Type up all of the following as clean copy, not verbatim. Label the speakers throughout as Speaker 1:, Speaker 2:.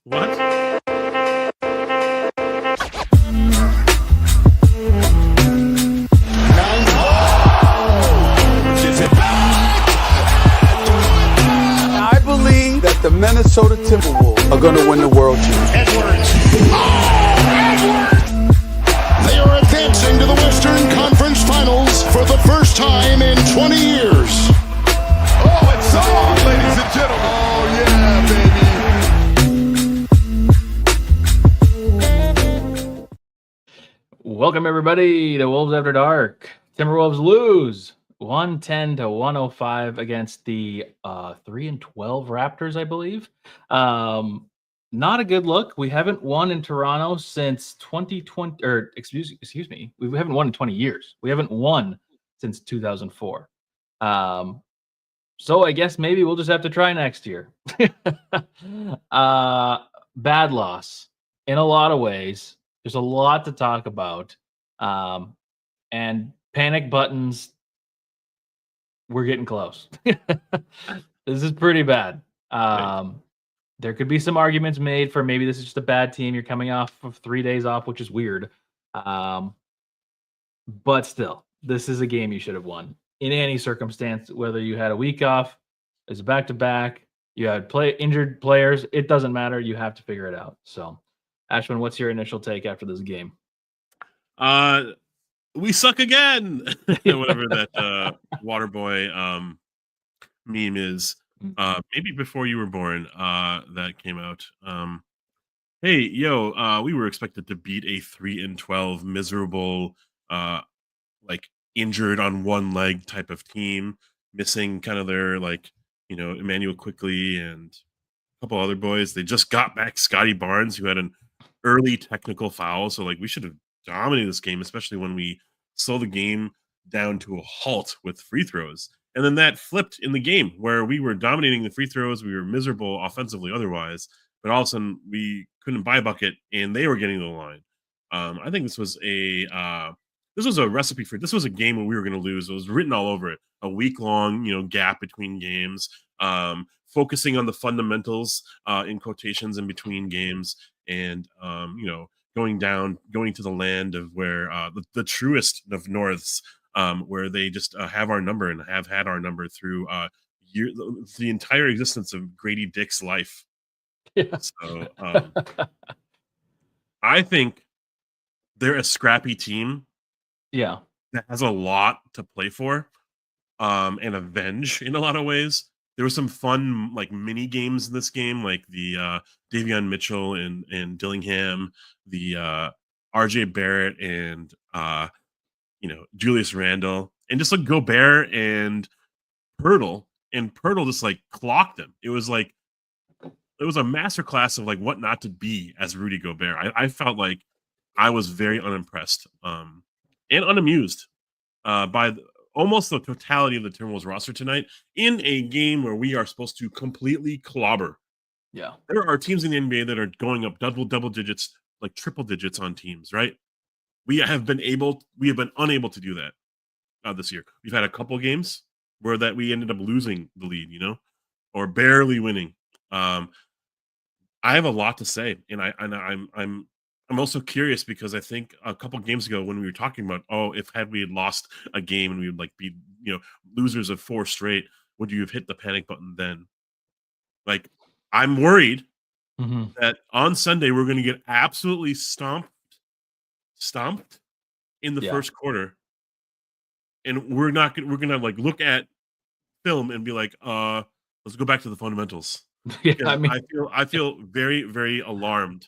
Speaker 1: What?
Speaker 2: I believe that the Minnesota Timberwolves are going to win the World Championship.
Speaker 3: Edwards. They are advancing to the Western Conference Finals for the first time in 20 years.
Speaker 4: Oh, it's on, ladies and gentlemen. Oh, yeah, baby.
Speaker 5: Welcome, everybody, to Wolves After Dark. Timberwolves lose 110-105 against the 3-12 Raptors, I believe. Not a good look. We haven't won in Toronto since 2020, or excuse me, we haven't won in 20 years. We haven't won since 2004. So I guess maybe we'll just have to try next year. Bad loss in a lot of ways. There's a lot to talk about. And panic buttons, we're getting close. This is pretty bad. There could be some arguments made for maybe this is just a bad team. You're coming off of 3 days off, which is weird. But still, this is a game you should have won in any circumstance, whether you had a week off, it's back-to-back, you had injured players, it doesn't matter. You have to figure it out. So, Ashwin, what's your initial take after this game?
Speaker 1: We suck again. Whatever that Waterboy meme is. Maybe before you were born, that came out. Hey, we were expected to beat a 3-12 miserable, injured on one leg type of team, missing kind of their Emmanuel Quickly and a couple other boys. They just got back Scotty Barnes, who had an early technical foul. So we should have dominated this game, especially when we slowed the game down to a halt with free throws. And then that flipped in the game where we were dominating the free throws. We were miserable offensively otherwise, but all of a sudden we couldn't buy a bucket and they were getting to the line. I think this was a recipe for, this was a game where we were going to lose. It was written all over it. A week-long, gap between games, focusing on the fundamentals in quotations in between games, and going to the land of where the truest of Norths, where they just have our number and have had our number through the entire existence of Grady Dick's life. Yeah. So I think they're a scrappy team.
Speaker 5: Yeah.
Speaker 1: That has a lot to play for and avenge in a lot of ways. There were some fun mini games in this game, like the Davion Mitchell and Dillingham, the RJ Barrett and Julius Randle, and just Gobert and Pirtle, and Pirtle just clocked him. It was a masterclass of what not to be as Rudy Gobert. I felt like I was very unimpressed and unamused by almost the totality of the Timberwolves roster tonight in a game where we are supposed to completely clobber.
Speaker 5: Yeah.
Speaker 1: There are teams in the NBA that are going up double digits, triple digits on teams, right? We have been unable to do that this year. We've had a couple games where that we ended up losing the lead, or barely winning. I have a lot to say, and I'm also curious because I think a couple games ago when we were talking about, had we lost a game and we would be losers of 4 straight, would you have hit the panic button then? I'm worried that on Sunday we're going to get absolutely stomped in the first quarter, and we're going to look at film and be let's go back to the fundamentals. Yeah, I feel very, very alarmed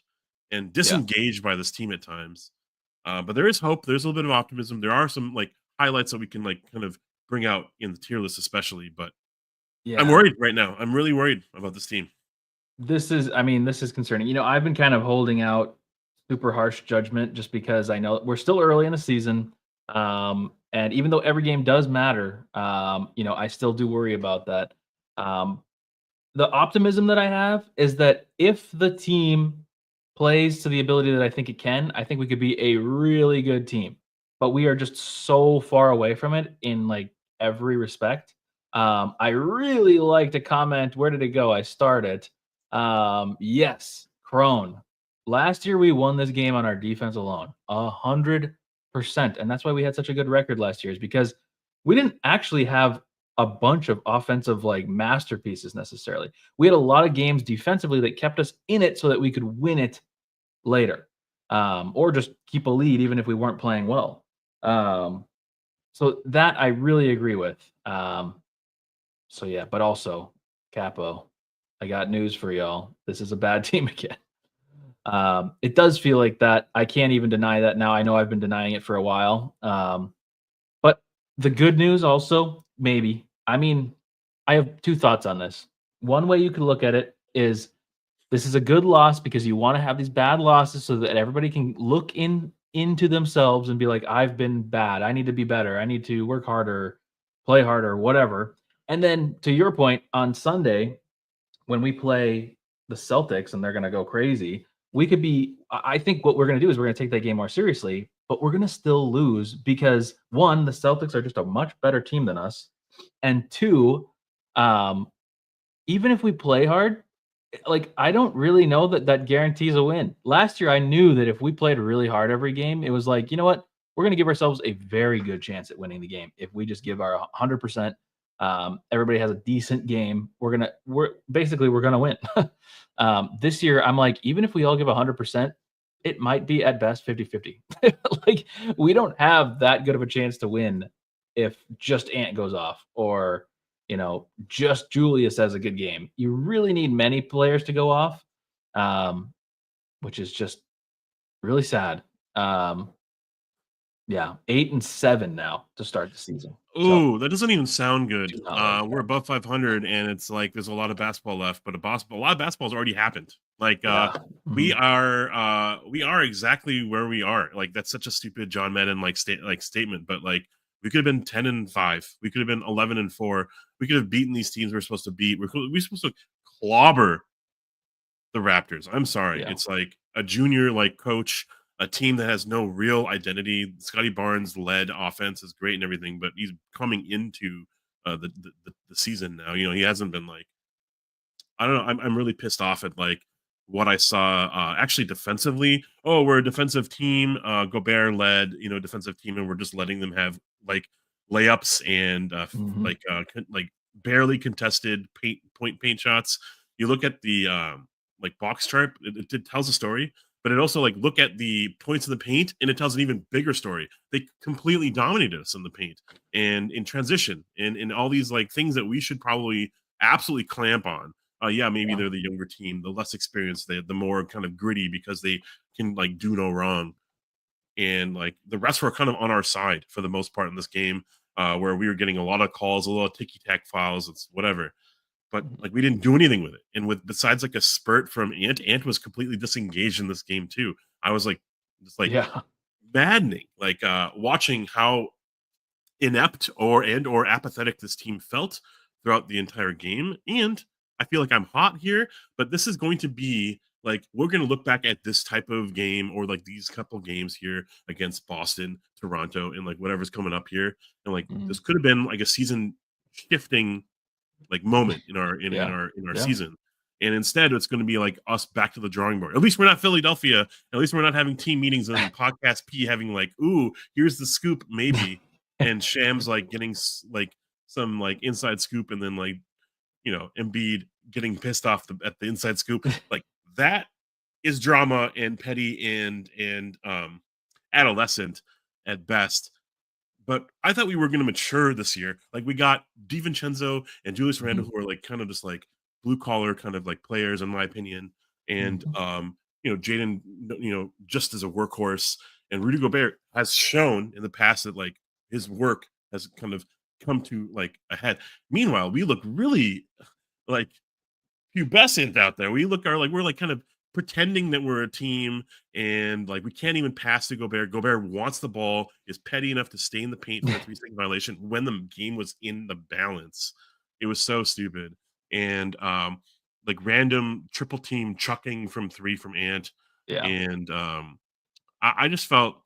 Speaker 1: and disengaged by this team at times, but there is hope. There's a little bit of optimism. There are some highlights that we can kind of bring out in the tier list, especially. But I'm worried right now. I'm really worried about this team.
Speaker 5: This is concerning. I've been kind of holding out super harsh judgment just because I know we're still early in the season, and even though every game does matter, I still do worry about that. The optimism that I have is that if the team plays to the ability that I think it can, I think we could be a really good team. But we are just so far away from it in every respect. I really like to comment. Where did it go? I started. Yes, Crone. Last year we won this game on our defense alone, 100%, and that's why we had such a good record last year. Is because we didn't actually have a bunch of offensive like masterpieces necessarily. We had a lot of games defensively that kept us in it so that we could win it later, or just keep a lead even if we weren't playing well. So that I really agree with. So yeah, but also Capo, I got news for y'all. This is a bad team again. It does feel like that. I can't even deny that now. I know I've been denying it for a while. But the good news also, maybe. I mean, I have two thoughts on this. One way you could look at it is this is a good loss because you want to have these bad losses so that everybody can look into themselves and be like, I've been bad. I need to be better. I need to work harder, play harder, whatever. And then to your point, on Sunday, when we play the Celtics and they're going to go crazy, we could be. I think what we're going to do is we're going to take that game more seriously, but we're going to still lose because one, the Celtics are just a much better team than us, and two, even if we play hard, like I don't really know that guarantees a win. Last year, I knew that if we played really hard every game, it was like, you know what, we're going to give ourselves a very good chance at winning the game if we just give our 100%. Everybody has a decent game. We're gonna win. This year, I'm like, even if we all give 100%, it might be at best 50-50. Like we don't have that good of a chance to win if just Ant goes off or just Julius has a good game. You really need many players to go off, which is just really sad. Yeah, 8-7 now to start the season.
Speaker 1: Ooh, that doesn't even sound good.
Speaker 5: Do not like
Speaker 1: We're
Speaker 5: that.
Speaker 1: above 500, and it's like there's a lot of basketball left, but a lot of basketball's already happened. Like
Speaker 5: Yeah.
Speaker 1: we are exactly where we are. Like that's such a stupid John Madden statement, but like we could have been 10-5, we could have been 11-4, we could have beaten these teams we're supposed to beat. We're supposed to clobber the Raptors. I'm sorry,
Speaker 5: Yeah.
Speaker 1: it's like a junior like coach, a team that has no real identity. Scotty Barnes led offense is great and everything, but he's coming into the season now. He hasn't been like, I don't know. I'm really pissed off at like what I saw actually defensively. Oh, we're a defensive team. Gobert led, defensive team, and we're just letting them have like layups and like barely contested paint shots. You look at the like box chart, it tells a story, but it also like look at the points in the paint and it tells an even bigger story. They completely dominated us in the paint and in transition and in all these like things that we should probably absolutely clamp on. Yeah, maybe they're the younger team, the less experienced, the more kind of gritty because they can like do no wrong. And like the rest were kind of on our side for the most part in this game, where we were getting a lot of calls, a little ticky-tack fouls, it's whatever. But like we didn't do anything with it. And besides like a spurt from Ant was completely disengaged in this game too. I was like, just like maddening, like watching how inept or apathetic this team felt throughout the entire game. And I feel like I'm hot here, but this is going to be like we're going to look back at this type of game or like these couple games here against Boston, Toronto, and like whatever's coming up here, and like this could have been like a season shifting like moment in our season. And instead, it's going to be like us back to the drawing board. At least we're not Philadelphia. At least we're not having team meetings and podcast P having like, ooh, here's the scoop, maybe. And Shams like getting like some like inside scoop, and then like Embiid getting pissed off at the inside scoop. Like that is drama and petty and adolescent at best. But I thought we were going to mature this year. Like we got DiVincenzo and Julius Randle, who are like kind of just like blue collar kind of like players, in my opinion. And Jaden, just as a workhorse, and Rudy Gobert has shown in the past that like his work has kind of come to like a head. Meanwhile, we look really like pubescent out there. We're like kind of pretending that we're a team, and like we can't even pass to Gobert. Gobert wants the ball, is petty enough to stay in the paint for a 3-second violation when the game was in the balance. It was so stupid. And like random triple team chucking from 3 from Ant. And I just felt,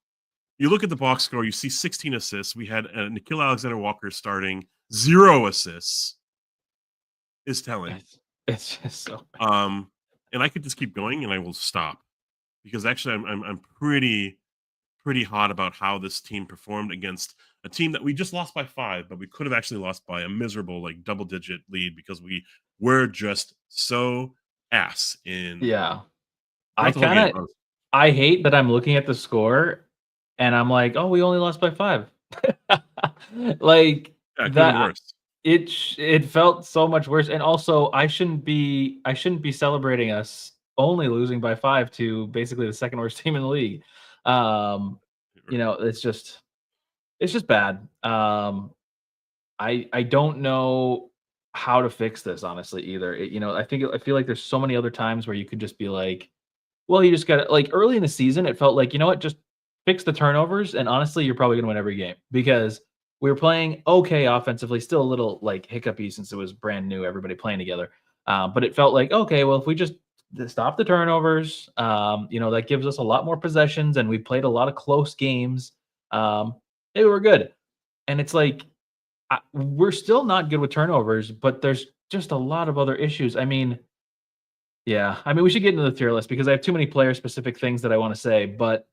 Speaker 1: you look at the box score, you see 16 assists. We had Nickeil Alexander-Walker starting, 0 assists is telling.
Speaker 5: It's just so bad.
Speaker 1: And I could just keep going, and I will stop because actually I'm pretty hot about how this team performed against a team that we just lost by 5, but we could have actually lost by a miserable like double digit lead because we were just so ass in
Speaker 5: Yeah. I
Speaker 1: throughout the whole game.
Speaker 5: kind of I hate that I'm looking at the score and I'm like, "Oh, we only lost by 5." Like
Speaker 1: Yeah, it could have been
Speaker 5: that
Speaker 1: worse.
Speaker 5: it felt so much worse, and also I shouldn't be celebrating us only losing by 5 to basically the second worst team in the league. Um, it's just bad. I don't know how to fix this honestly either. I feel like there's so many other times where you could just be like, well, you just got to like early in the season, it felt like, you know what, just fix the turnovers. And honestly, you're probably going to win every game because we were playing okay offensively, still a little like hiccupy since it was brand new, everybody playing together. But it felt like, okay, well, if we just stop the turnovers, that gives us a lot more possessions and we played a lot of close games. They were good. And it's like, we're still not good with turnovers, but there's just a lot of other issues. I mean, yeah, I mean, we should get into the tier list because I have too many player specific things that I want to say, but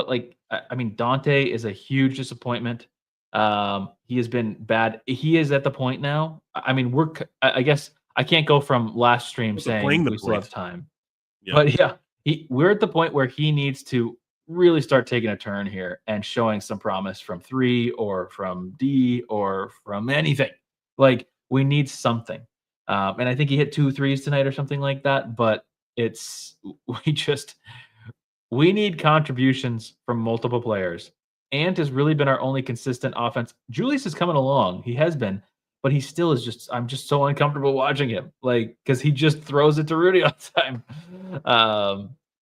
Speaker 5: like, I mean, Dante is a huge disappointment. He has been bad. He is at the point now. I mean, I guess I can't go from last stream
Speaker 1: Also playing
Speaker 5: saying
Speaker 1: the
Speaker 5: we still have
Speaker 1: point.
Speaker 5: time,
Speaker 1: Yeah.
Speaker 5: but yeah, we're at the point where he needs to really start taking a turn here and showing some promise from 3 or from D or from anything. Like we need something. And I think he hit 2 threes tonight or something like that. But it's we need contributions from multiple players. Ant has really been our only consistent offense. Julius is coming along. He has been, but he still is I'm just so uncomfortable watching him. Like, because he just throws it to Rudy all the time.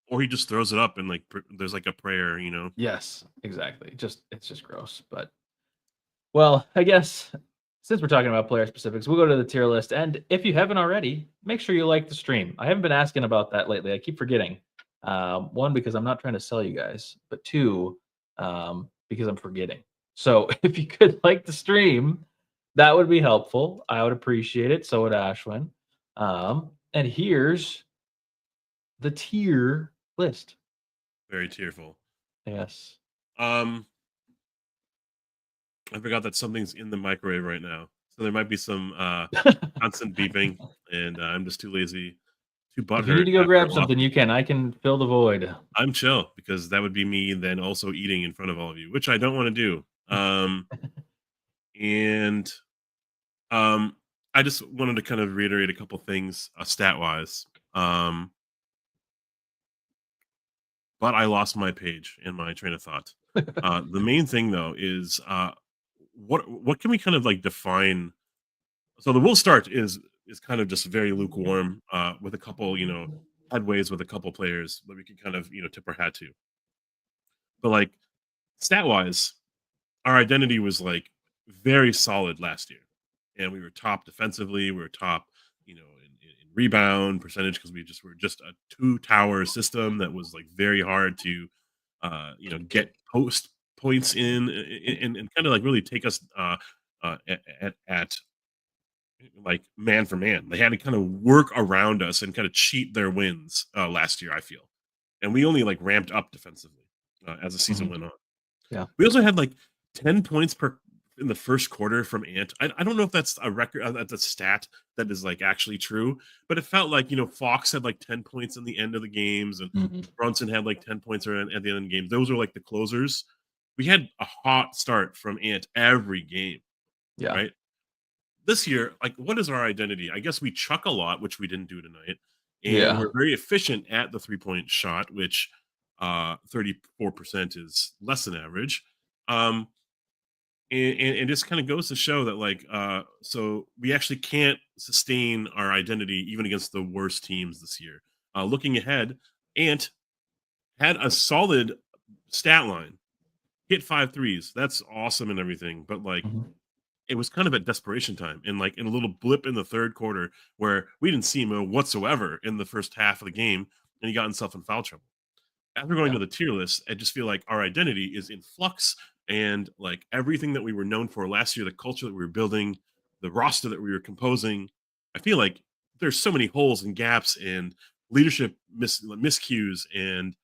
Speaker 1: Or he just throws it up and like there's like a prayer,
Speaker 5: Yes, exactly. It's just gross. But well, I guess since we're talking about player specifics, we'll go to the tier list. And if you haven't already, make sure you like the stream. I haven't been asking about that lately. I keep forgetting. One, because I'm not trying to sell you guys, but two, because I'm forgetting. So if you could like the stream, that would be helpful. I would appreciate it. So would Ashwin. And here's the tier list.
Speaker 1: Very tearful.
Speaker 5: Yes.
Speaker 1: I forgot that something's in the microwave right now. So there might be some constant beeping, and I'm just too lazy, too butthurt.
Speaker 5: If you need to go grab
Speaker 1: after
Speaker 5: something, you can. I can fill the void.
Speaker 1: I'm chill because that would be me then also eating in front of all of you, which I don't want to do. And I just wanted to kind of reiterate a couple things stat wise. But I lost my page and my train of thought. The main thing though is what can we kind of like define? So the will start is kind of just very lukewarm with a couple headways with a couple players that we could kind of tip our hat to. But like stat wise, our identity was like very solid last year, and we were top defensively. We were top, in rebound percentage because we were just a 2-tower system that was like very hard to, get post points in and kind of like really take us at like man for man. They had to kind of work around us and kind of cheat their wins last year. I feel, and we only like ramped up defensively as the season went on.
Speaker 5: Yeah.
Speaker 1: We also had like 10 points per in the first quarter from Ant. I don't know if that's a record, that's a stat that is like actually true, but it felt like, Fox had like 10 points in the end of the games and Brunson had like 10 points at the end of the games. Those were like the closers. We had a hot start from Ant every game.
Speaker 5: Yeah.
Speaker 1: Right. This year, like, what is our identity? I guess we chuck a lot, which we didn't do tonight. And we're very efficient at the 3-point shot, which 34% is less than average. And it just kind of goes to show that like so we actually can't sustain our identity even against the worst teams this year. Looking ahead, Ant had a solid stat line, hit 5 threes. That's awesome and everything, but like it was kind of at desperation time and like in a little blip in the third quarter where we didn't see him whatsoever in the first half of the game, and he got himself in foul trouble. After going to the tier list, I just feel like our identity is in flux. And like everything that we were known for last year, the culture that we were building, the roster that we were composing, I feel like there's so many holes and gaps and leadership miscues, and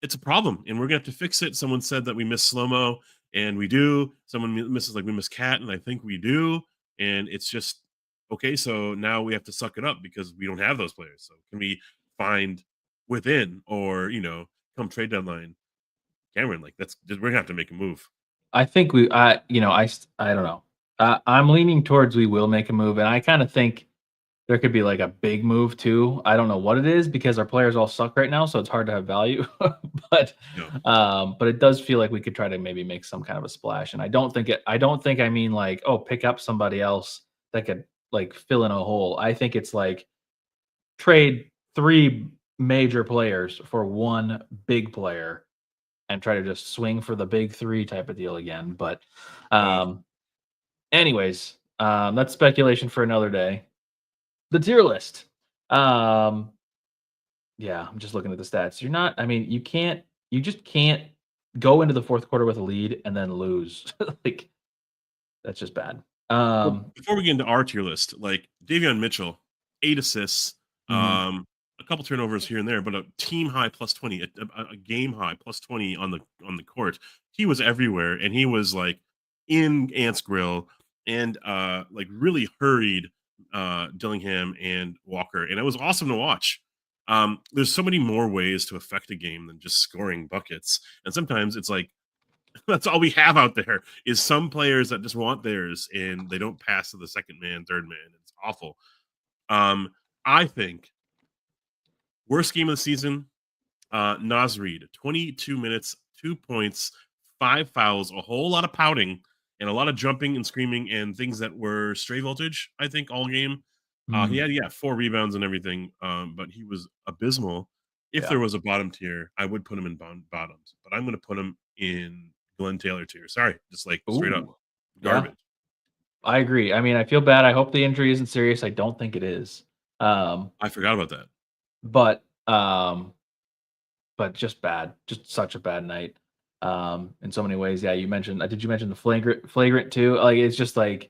Speaker 1: it's a problem, and we're gonna have to fix it. Someone said that we miss slow-mo, and we do. Someone misses like we miss Cat, and I think we do. And it's just okay. So now we have to suck it up because we don't have those players. So can we find within, or come trade deadline, Cameron? Like we're gonna have to make a move.
Speaker 5: I think I don't know. I'm leaning towards we will make a move, and I kind of think there could be like a big move too. I don't know what it is because our players all suck right now, so it's hard to have value. but but it does feel like we could try to maybe make some kind of a splash. And I don't think I mean like, oh, pick up somebody else that could like fill in a hole. I think it's like trade 3 major players for 1 big player and try to just swing for the big 3 type of deal again. But anyways, that's speculation for another day. The tier list. Yeah, I'm just looking at the stats. You just can't go into the fourth quarter with a lead and then lose. Like, that's just bad.
Speaker 1: Before we get into our tier list, like Davion Mitchell, 8 assists, a couple turnovers here and there, but a team high plus 20, a game high plus 20 on the court. He was everywhere, and he was like in Ant's grill and like really hurried Dillingham and Walker, and it was awesome to watch. There's so many more ways to affect a game than just scoring buckets, and sometimes it's like that's all we have out there is some players that just want theirs and they don't pass to the second man, third man. It's awful. I think worst game of the season, Naz Reed, 22 minutes, 2 points, 5 fouls, a whole lot of pouting, and a lot of jumping and screaming and things that were stray voltage, I think, all game. He had 4 rebounds and everything, but he was abysmal. If there was a bottom tier, I would put him in bottoms, but I'm going to put him in Glenn Taylor tier. Sorry, just like straight up garbage.
Speaker 5: I agree. I mean, I feel bad. I hope the injury isn't serious. I don't think it is.
Speaker 1: I forgot about that.
Speaker 5: But just bad. Just such a bad night. In so many ways. Yeah, you mentioned. Did you mention the flagrant too? Like, it's just like,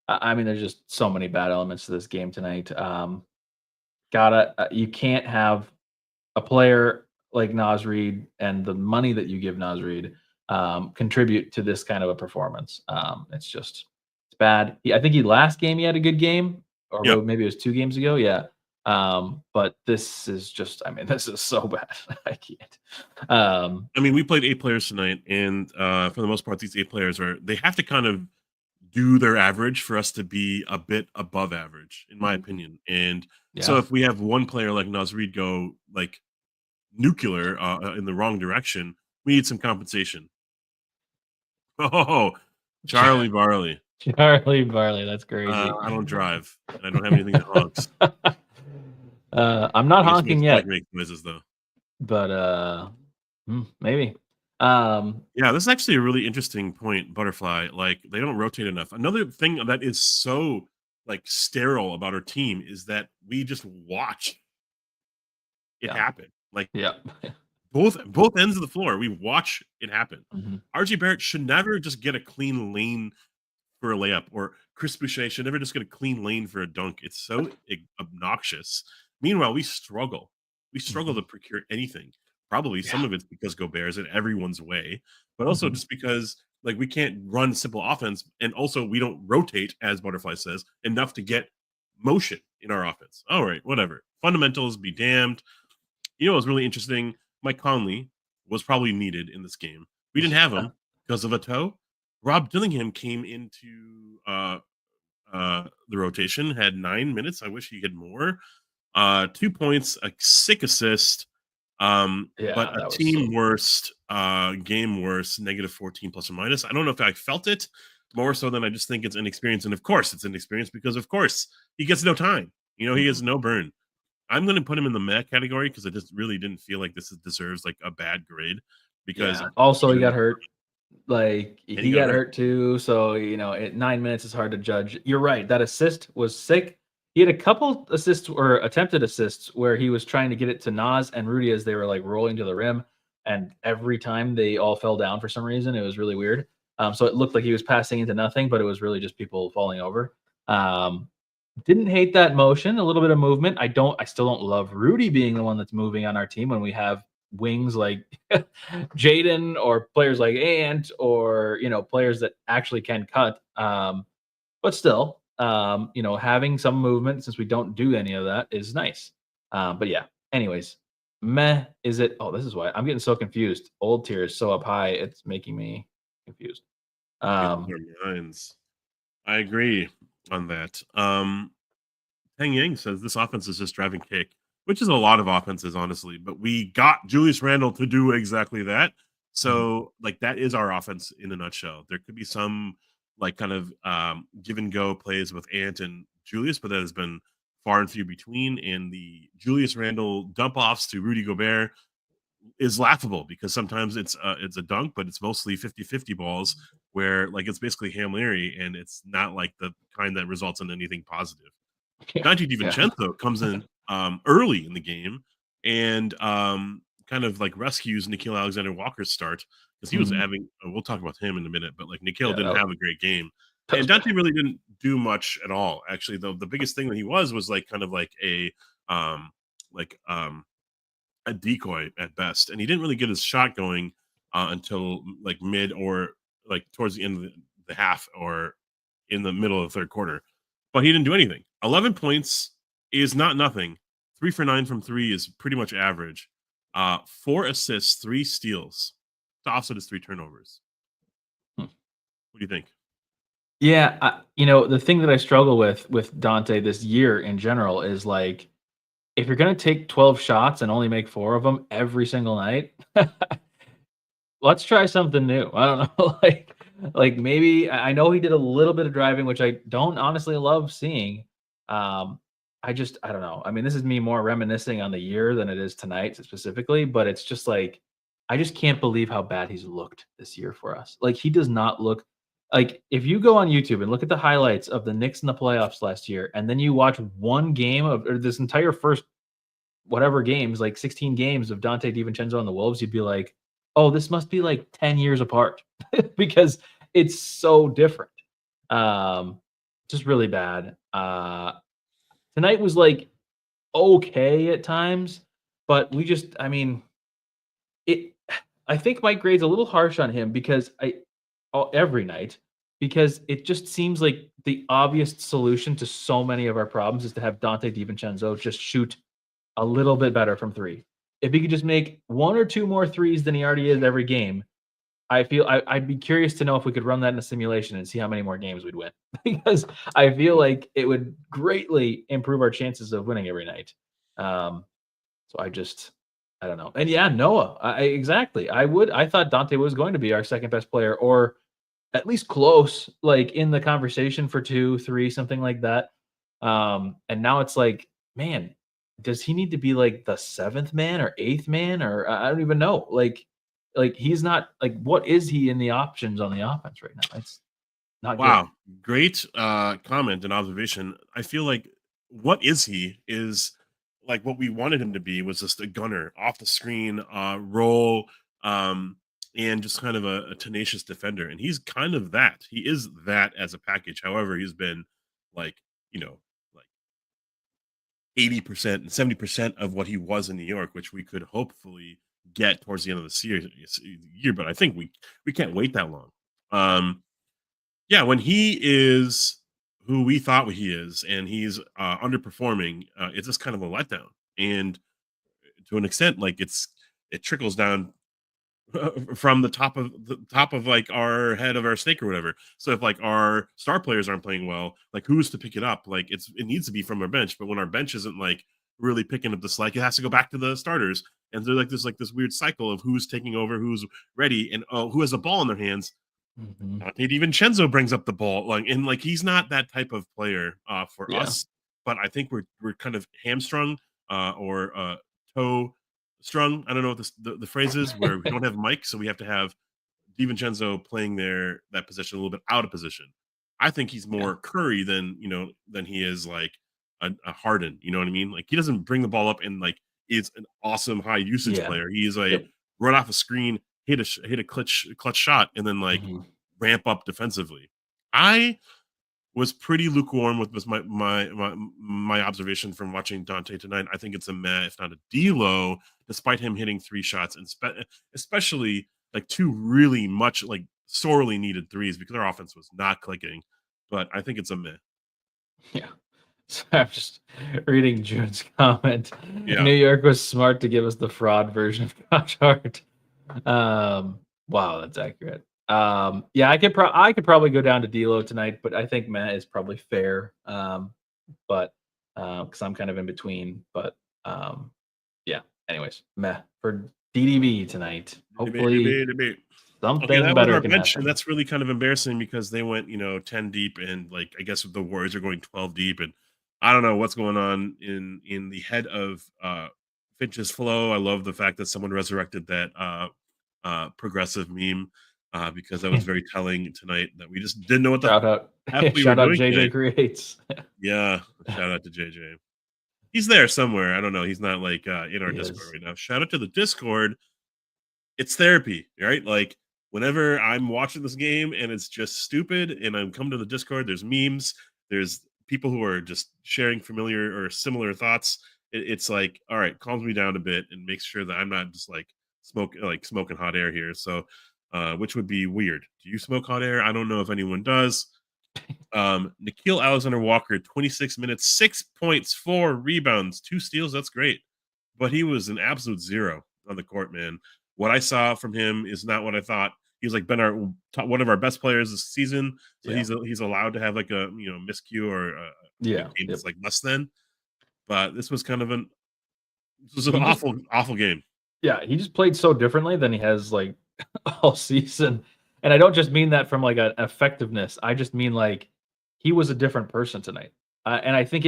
Speaker 5: I mean, there's just so many bad elements to this game tonight. You can't have a player like Naz Reed and the money that you give Naz Reed contribute to this kind of a performance. It's bad. I think last game he had a good game, or maybe it was 2 games ago. Yeah. But this is just, I mean, this is so bad. I can't.
Speaker 1: I mean, we played 8 players tonight, and for the most part, these 8 players they have to kind of do their average for us to be a bit above average, in my opinion. And so if we have one player like Naz Reed go like nuclear in the wrong direction, we need some compensation. Oh, Charlie Barley.
Speaker 5: Charlie Barley, that's crazy.
Speaker 1: I don't drive, and I don't have anything that honks.
Speaker 5: I'm not honking yet.
Speaker 1: Make noises though,
Speaker 5: but maybe.
Speaker 1: Yeah, this is actually a really interesting point, Butterfly. Like, they don't rotate enough. Another thing that is so like sterile about our team is that we just watch it happen. Like, both ends of the floor, we watch it happen. RJ Barrett should never just get a clean lane for a layup, or Chris Boucher should never just get a clean lane for a dunk. It's so obnoxious. Meanwhile, we struggle to procure anything. Probably some of it's because Gobert is in everyone's way, but also just because like we can't run simple offense, and also we don't rotate, as Butterfly says, enough to get motion in our offense. All right, whatever. Fundamentals be damned. You know what was really interesting? Mike Conley was probably needed in this game. We didn't have him because of a toe. Rob Dillingham came into the rotation, had 9 minutes. I wish he had more. 2 points, a sick assist. But a team worst, game worst, -14 plus or minus. I don't know if I felt it more so than I just think it's inexperience. And of course it's inexperience because of course he gets no time. He gets no burn. I'm going to put him in the meh category because I just really didn't feel like this deserves like a bad grade, because
Speaker 5: also he got hurt. Like, he got hurt too. So, at 9 minutes, it's hard to judge. You're right. That assist was sick. He had a couple assists or attempted assists where he was trying to get it to Naz and Rudy as they were like rolling to the rim. And every time they all fell down for some reason. It was really weird. So it looked like he was passing into nothing, but it was really just people falling over. Didn't hate that motion, a little bit of movement. I still don't love Rudy being the one that's moving on our team when we have wings like Jaden or players like Ant or, players that actually can cut. But still, having some movement since we don't do any of that is nice. But yeah, anyways, meh, is it? Oh, this is why I'm getting so confused. Old tier is so up high, it's making me confused.
Speaker 1: Getting their minds. I agree on that. Heng Yang says this offense is just driving kick, which is a lot of offenses, honestly. But we got Julius Randle to do exactly that. So, like, that is our offense in a nutshell. There could be some, like, kind of give and go plays with Ant and Julius, but that has been far and few between. And the Julius Randle dump offs to Rudy Gobert is laughable because sometimes it's a dunk, but it's mostly 50-50 balls where, like, it's basically Hail Mary, and it's not like the kind that results in anything positive. Dante DiVincenzo comes in early in the game and kind of like rescues Nickeil Alexander-Walker's start because he was having. We'll talk about him in a minute, but like Nickeil didn't have a great game, and Dante really didn't do much at all. Actually, though, the biggest thing that he was like kind of like a decoy at best, and he didn't really get his shot going until like mid or like towards the end of the half or in the middle of the third quarter. But he didn't do anything. 11 points is not nothing. 3 for 9 from 3 is pretty much average. 4 assists, 3 steals. To offset his 3 turnovers. What do you think?
Speaker 5: Yeah, the thing that I struggle with Dante this year in general is like, if you're gonna take 12 shots and only make 4 of them every single night, let's try something new. I don't know, like maybe I know he did a little bit of driving, which I don't honestly love seeing. I don't know. I mean, this is me more reminiscing on the year than it is tonight specifically, but it's just like I just can't believe how bad he's looked this year for us. Like he does not look like if you go on YouTube and look at the highlights of the Knicks in the playoffs last year, and then you watch one game of or this entire first whatever games, like 16 games of Dante DiVincenzo and the Wolves, you'd be like, oh, this must be like 10 years apart because it's so different. Just really bad. Tonight was like okay at times, but I think my grade's a little harsh on him because every night because it just seems like the obvious solution to so many of our problems is to have Dante DiVincenzo just shoot a little bit better from 3. If he could just make 1 or 2 more threes than he already is every game, I'd be curious to know if we could run that in a simulation and see how many more games we'd win because I feel like it would greatly improve our chances of winning every night. So I don't know. And yeah, Noah, exactly. I thought Dante was going to be our second best player or at least close, like in the conversation for 2, 3, something like that. And now it's like, man, does he need to be like the 7th man or 8th man or I don't even know. Like he's not like what is he in the options on the offense right now? It's not
Speaker 1: Wow, great comment and observation. I feel like what is he is like what we wanted him to be was just a gunner off the screen, roll, and just kind of a tenacious defender. And he's kind of that. He is that as a package. However, he's been like, like 80% and 70% of what he was in New York, which we could hopefully get towards the end of the year. But I think we can't wait that long. Yeah, when he is who we thought he is, and he's underperforming, it's just kind of a letdown. And to an extent, like it trickles down from the top of like our head of our snake or whatever. So if like our star players aren't playing well, like who's to pick it up? Like it needs to be from our bench. But when our bench isn't like really picking up the slack, it has to go back to the starters. And they're like this weird cycle of who's taking over, who's ready, and who has a ball in their hands. Dante DiVincenzo brings up the ball, like he's not that type of player for us. But I think we're kind of hamstrung or toe strung. I don't know what the phrase is where we don't have Mike, so we have to have DiVincenzo playing that position a little bit out of position. I think he's more Curry than he is like a Harden. You know what I mean? Like he doesn't bring the ball up and like is an awesome high usage player. He is a run off a screen, hit a clutch shot, and then like ramp up defensively. was pretty lukewarm with my observation from watching Dante tonight. I think it's a meh, if not a D-low, despite him hitting 3 shots, and especially like 2 really much like sorely needed threes because our offense was not clicking. But I think it's a meh.
Speaker 5: Yeah. So I'm just reading June's comment.
Speaker 1: Yeah.
Speaker 5: New York was smart to give us the fraud version of Josh Hart. Wow, that's accurate. Yeah, I could probably go down to D-Lo tonight, but I think meh is probably fair. But because I'm kind of in between. But yeah. Anyways, meh for DDB tonight. Hopefully something
Speaker 1: that was
Speaker 5: better
Speaker 1: our
Speaker 5: can
Speaker 1: bench,
Speaker 5: happen.
Speaker 1: and that's really kind of embarrassing because they went 10 deep, and like I guess the Warriors are going 12 deep, and I don't know what's going on in the head of Finch's flow. I love the fact that someone resurrected that progressive meme because that was very telling tonight that we just didn't know what the
Speaker 5: Shout out,
Speaker 1: F we were
Speaker 5: shout out
Speaker 1: doing
Speaker 5: JJ
Speaker 1: today.
Speaker 5: Creates.
Speaker 1: Yeah, shout out to JJ. He's there somewhere. I don't know. He's not like in our
Speaker 5: He
Speaker 1: Discord
Speaker 5: is.
Speaker 1: right now. Shout out to the Discord. It's therapy, right? Like whenever I'm watching this game and it's just stupid and I'm coming to the Discord, there's memes, there's people who are just sharing familiar or similar thoughts. It's like, all right, calms me down a bit and makes sure that I'm not just like smoking hot air here. So which would be weird. Do you smoke hot air? I don't know if anyone does. Nickeil Alexander-Walker, 26 minutes, 6 points, 4 rebounds, 2 steals. That's great. But he was an absolute zero on the court, man. What I saw from him is not what I thought. He's like been one of our best players this season. So
Speaker 5: Yeah.
Speaker 1: he's allowed to have like a miscue or a game that's like less than. But this was kind of an awful game.
Speaker 5: Yeah, he just played so differently than he has like all season. And I don't just mean that from like an effectiveness. I just mean like he was a different person tonight. And I think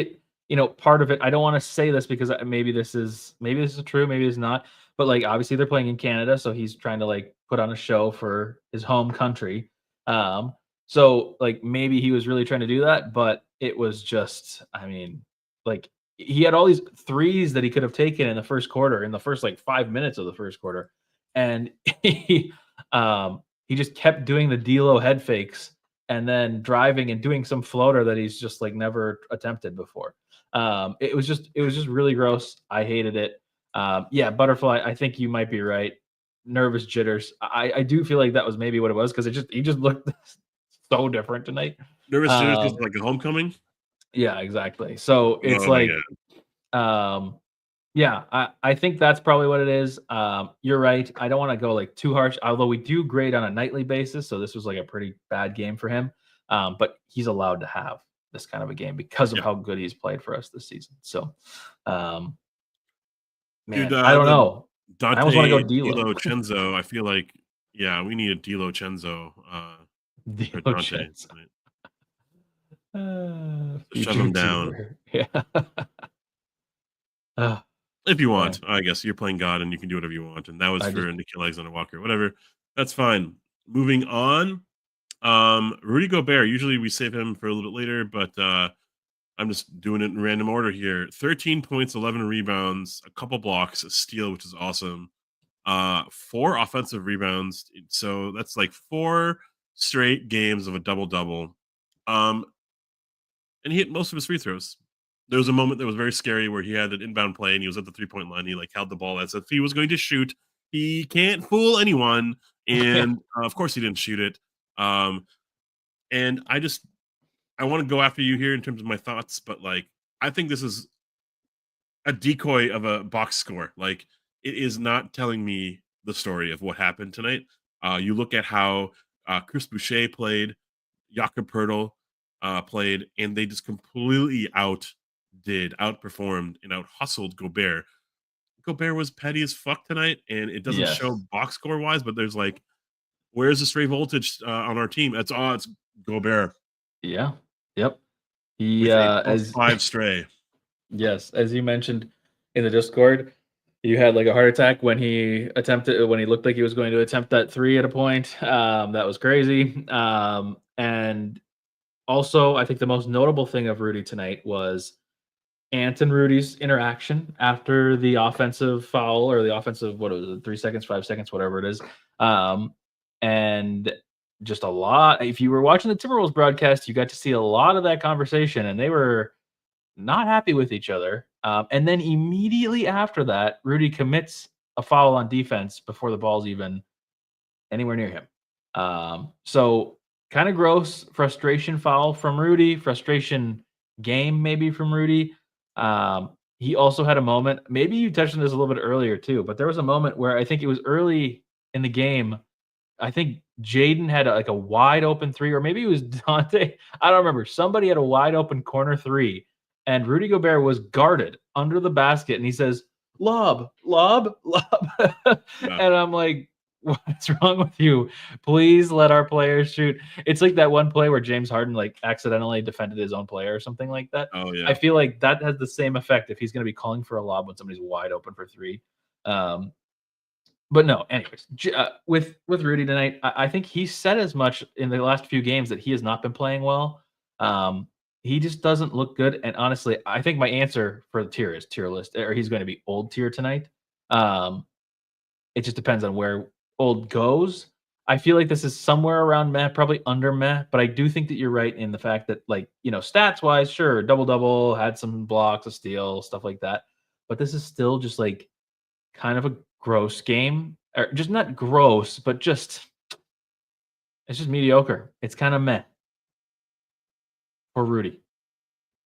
Speaker 5: part of it, I don't want to say this because maybe this is true, maybe it's not. But like obviously they're playing in Canada, so he's trying to like put on a show for his home country. So like maybe he was really trying to do that, but it was just, I mean, like he had all these threes that he could have taken in the first quarter, in the first like 5 minutes of the first quarter, and he just kept doing the D-Lo head fakes and then driving and doing some floater that he's just like never attempted before. It was just really gross. I hated it. Yeah, Butterfly, I think you might be right. Nervous jitters. I do feel like that was maybe what it was because he just looked so different tonight.
Speaker 1: Nervous jitters because like a homecoming.
Speaker 5: Yeah, exactly. So it's like, yeah, I think that's probably what it is. You're right. I don't want to go like too harsh, although we do grade on a nightly basis. So this was like a pretty bad game for him. But he's allowed to have this kind of a game because of how good he's played for us this season. So, man,
Speaker 1: Dude,
Speaker 5: I don't know.
Speaker 1: Dante
Speaker 5: I almost want to go D-Lo.
Speaker 1: DiVincenzo. I feel like, yeah, we need a DiVincenzo for Dante. Shut him down.
Speaker 5: Yeah.
Speaker 1: If you want, I guess you're playing God and you can do whatever you want. And that was for Nickeil Alexander-Walker, whatever. That's fine. Moving on. Rudy Gobert. Usually we save him for a little bit later, but I'm just doing it in random order here. 13 points, 11 rebounds, a couple blocks, a steal, which is awesome. 4 offensive rebounds. So that's like 4 straight games of a double-double. And he hit most of his free throws. There was a moment that was very scary where he had an inbound play and he was at the 3-point line. He like held the ball as if he was going to shoot. He can't fool anyone. And of course he didn't shoot it. And I want to go after you here in terms of my thoughts, but like, I think this is a decoy of a box score. Like, it is not telling me the story of what happened tonight. You look at how Chris Boucher played, Jakob Poeltl played, and they just completely outperformed and out hustled Gobert. Gobert was petty as fuck tonight, and it doesn't show box score wise, but there's like, where's the stray voltage on our team? It's Gobert.
Speaker 5: Yeah. Yep. He
Speaker 1: as 5 stray.
Speaker 5: Yes, as you mentioned in the Discord, you had like a heart attack when he looked like he was going to attempt that 3 at a point. That was crazy. And also, I think the most notable thing of Rudy tonight was Ant and Rudy's interaction after the offensive foul or the offensive, 3 seconds, 5 seconds, whatever it is. And just a lot. If you were watching the Timberwolves broadcast, you got to see a lot of that conversation, and they were not happy with each other. And then immediately after that, Rudy commits a foul on defense before the ball's even anywhere near him. So kind of gross frustration foul from Rudy, frustration game maybe from Rudy. He also had a moment, maybe you touched on this a little bit earlier too, but there was a moment where I think it was early in the game. I think Jaden had like a wide open three, or maybe it was Dante. I don't remember. Somebody had a wide open corner three, and Rudy Gobert was guarded under the basket, and he says, "Lob, lob, lob," and I'm like, "What's wrong with you? Please let our players shoot." It's like that one play where James Harden like accidentally defended his own player or something like that.
Speaker 1: Oh yeah.
Speaker 5: I feel like that has the same effect if he's going to be calling for a lob when somebody's wide open for three. But no, anyways, with Rudy tonight, I think he said as much in the last few games that he has not been playing well. He just doesn't look good. And honestly, I think my answer for the tier is tier list, or he's going to be old tier tonight. It just depends on where old goes. I feel like this is somewhere around meh, probably under meh, but I do think that you're right in the fact that, like, stats wise, sure, double, had some blocks, a steal, stuff like that. But this is still just like kind of a gross game, or just not gross, but it's just mediocre. It's kind of meh for Rudy.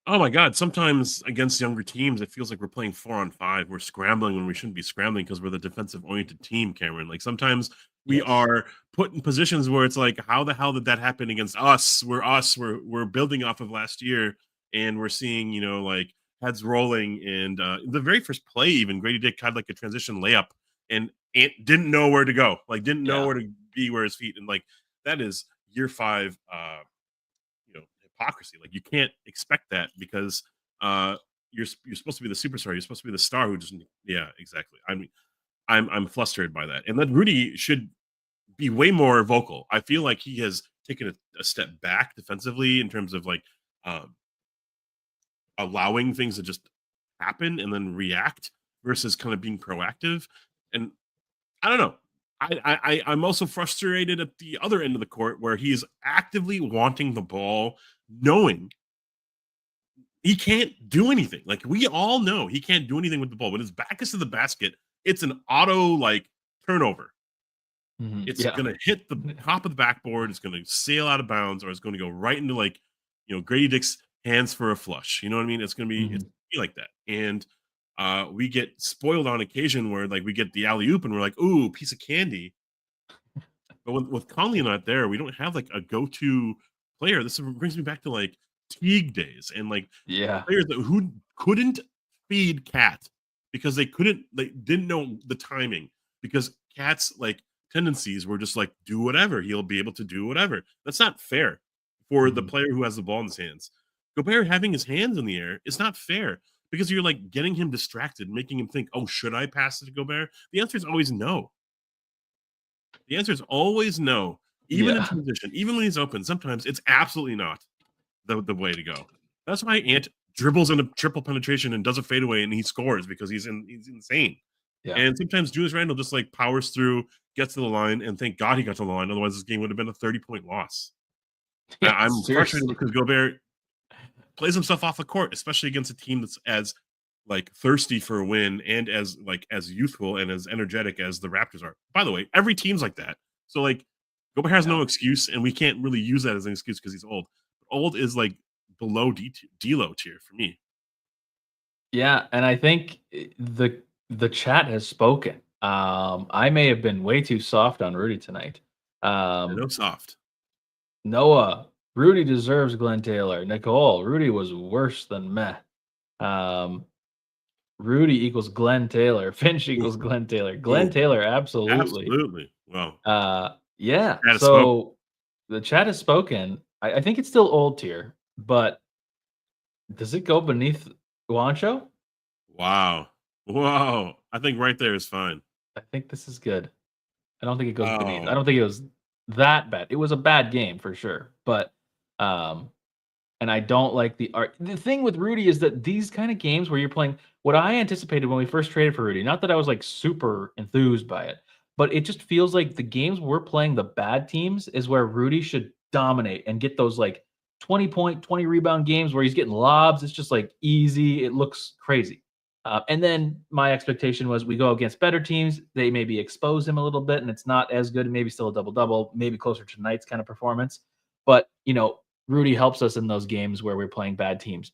Speaker 1: Oh my God! Sometimes against younger teams, it feels like we're playing 4-on-5. We're scrambling when we shouldn't be scrambling because we're the defensive-oriented team, Cameron. Like sometimes we are put in positions where it's like, how the hell did that happen against us? We're building off of last year, and we're seeing like heads rolling. And the very first play, even Grady Dick had like a transition layup, and Ant didn't know where to go. Like didn't know where to be, where his feet, and like that is year 5. Hypocrisy. Like you can't expect that because you're supposed to be the superstar. You're supposed to be the star who just exactly. I mean, I'm flustered by that. And then Rudy should be way more vocal. I feel like he has taken a step back defensively in terms of like allowing things to just happen and then react versus kind of being proactive. And I don't know. I'm also frustrated at the other end of the court where he is actively wanting the ball, knowing he can't do anything. Like we all know he can't do anything with the ball. When his back is to the basket, it's an auto like turnover. It's going to hit the top of the backboard. It's going to sail out of bounds, or it's going to go right into like, Grady Dick's hands for a flush. You know what I mean? It's going to be, it's gonna be like that. And we get spoiled on occasion where like we get the alley-oop and we're like, ooh, piece of candy. But with Conley not there, we don't have like a go-to player. This brings me back to like Teague days and like players who couldn't feed Cat because they didn't know the timing, because Cat's like tendencies were just like do whatever. He'll be able to do whatever. That's not fair for the player who has the ball in his hands. Gobert having his hands in the air is not fair, because you're like getting him distracted, making him think, oh, should I pass it to Gobert? The answer is always no. The answer is always no. Even in transition, even when he's open, sometimes it's absolutely not the way to go. That's why Ant dribbles into triple penetration and does a fadeaway and he scores, because he's insane. Yeah. And sometimes Julius Randle just like powers through, gets to the line, and thank God he got to the line. Otherwise, this game would have been a 30-point loss. Yeah, I'm frustrated because Gobert plays himself off the court, especially against a team that's as like thirsty for a win and as youthful and as energetic as the Raptors are. By the way, every team's like that. So like Gobert has no excuse, and we can't really use that as an excuse because he's old. Old is like below D-Lo tier for me.
Speaker 5: Yeah, and I think the chat has spoken. I may have been way too soft on Rudy tonight.
Speaker 1: No soft.
Speaker 5: Noah, Rudy deserves Glenn Taylor. Nicole, Rudy was worse than meh. Rudy equals Glenn Taylor. Finch equals Glenn Taylor. Glenn Taylor, absolutely.
Speaker 1: Absolutely. Wow.
Speaker 5: Yeah. So the chat has spoken. I think it's still old tier, but does it go beneath Juancho?
Speaker 1: Wow. Whoa. I think right there is fine.
Speaker 5: I think this is good. I don't think it goes beneath. I don't think it was that bad. It was a bad game for sure, but and I don't like the art. The thing with Rudy is that these kind of games where you're playing, what I anticipated when we first traded for Rudy, not that I was like super enthused by it, but it just feels like the games we're playing the bad teams is where Rudy should dominate and get those like 20 point, 20 rebound games where he's getting lobs. It's just like easy. It looks crazy. And then my expectation was we go against better teams. They maybe expose him a little bit and it's not as good. Maybe still a double double, maybe closer to tonight's kind of performance. But, Rudy helps us in those games where we're playing bad teams.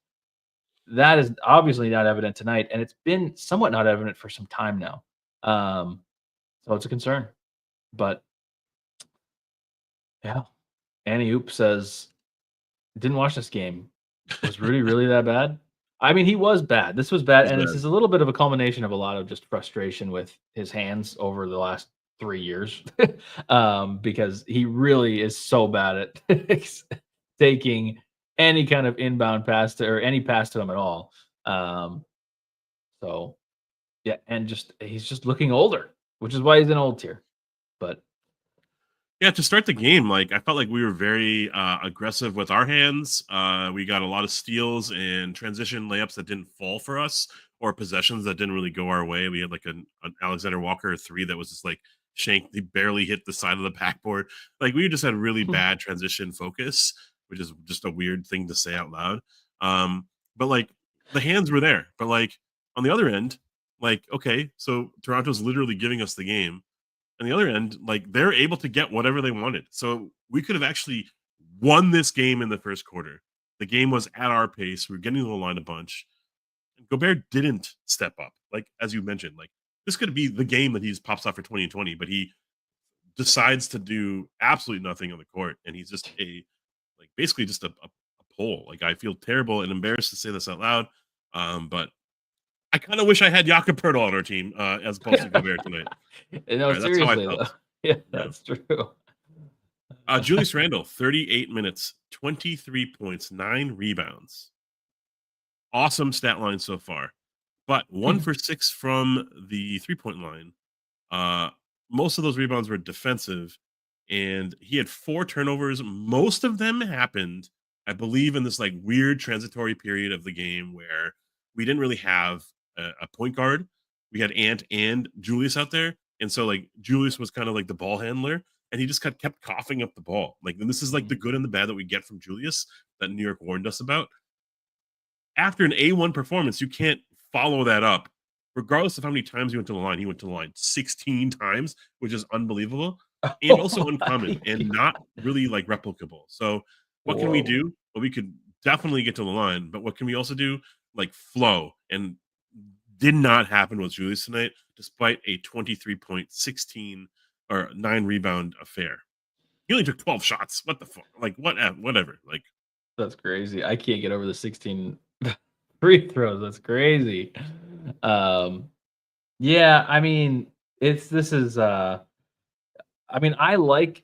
Speaker 5: That is obviously not evident tonight, and it's been somewhat not evident for some time now. So it's a concern. But yeah, Annie Oop says, didn't watch this game. Was Rudy really that bad? I mean, he was bad. This was bad,
Speaker 1: He's
Speaker 5: and
Speaker 1: bad.
Speaker 5: this is a little bit of a culmination of a lot of just frustration with his hands over the last 3 years, because he really is so bad at taking any kind of inbound pass to or any pass to him at all. So yeah, and he's just looking older, which is why he's in old tier. But
Speaker 1: Yeah, to start the game, like I felt like we were very aggressive with our hands. We got a lot of steals and transition layups that didn't fall for us, or possessions that didn't really go our way. We had like an Alexander-Walker 3 that was just like shanked. He barely hit the side of the backboard. Like we just had really bad transition focus, which is just a weird thing to say out loud. But like the hands were there. But like on the other end, like okay, so Toronto's literally giving us the game. On the other end, like they're able to get whatever they wanted. So we could have actually won this game in the first quarter. The game was at our pace. We were getting to the line a bunch. And Gobert didn't step up. Like as you mentioned, like this could be the game that he's pops off for 2020, but he decides to do absolutely nothing on the court. And he's just basically just a pole. Like I feel terrible and embarrassed to say this out loud. But I kind of wish I had Jakob Poeltl on our team as opposed to Gobert tonight.
Speaker 5: no,
Speaker 1: Right, that's how I
Speaker 5: seriously,
Speaker 1: felt.
Speaker 5: though. Yeah, that's true.
Speaker 1: Julius Randle, 38 minutes, 23 points, 9 rebounds. Awesome stat line so far. But 1 for 6 from the 3-point line. Most of those rebounds were defensive, and he had 4 turnovers. Most of them happened, I believe, in this like weird transitory period of the game where we didn't really have a point guard. We had Ant and Julius out there, and so like Julius was kind of like the ball handler, and he just kept coughing up the ball. Like, and this is like the good and the bad that we get from Julius that New York warned us about. After an A1 performance, you can't follow that up. Regardless of how many times he went to the line, he went to the line 16 times, which is unbelievable and also uncommon and not really like replicable. So, what can we do? Well, we could definitely get to the line, but what can we also do? Like flow, and did not happen with Julius tonight, despite a 23 point, 16 or 9 rebound affair. He only took 12 shots. What the fuck? Like whatever. Like
Speaker 5: That's crazy. I can't get over the 16 free throws. That's crazy. Yeah, I mean, I like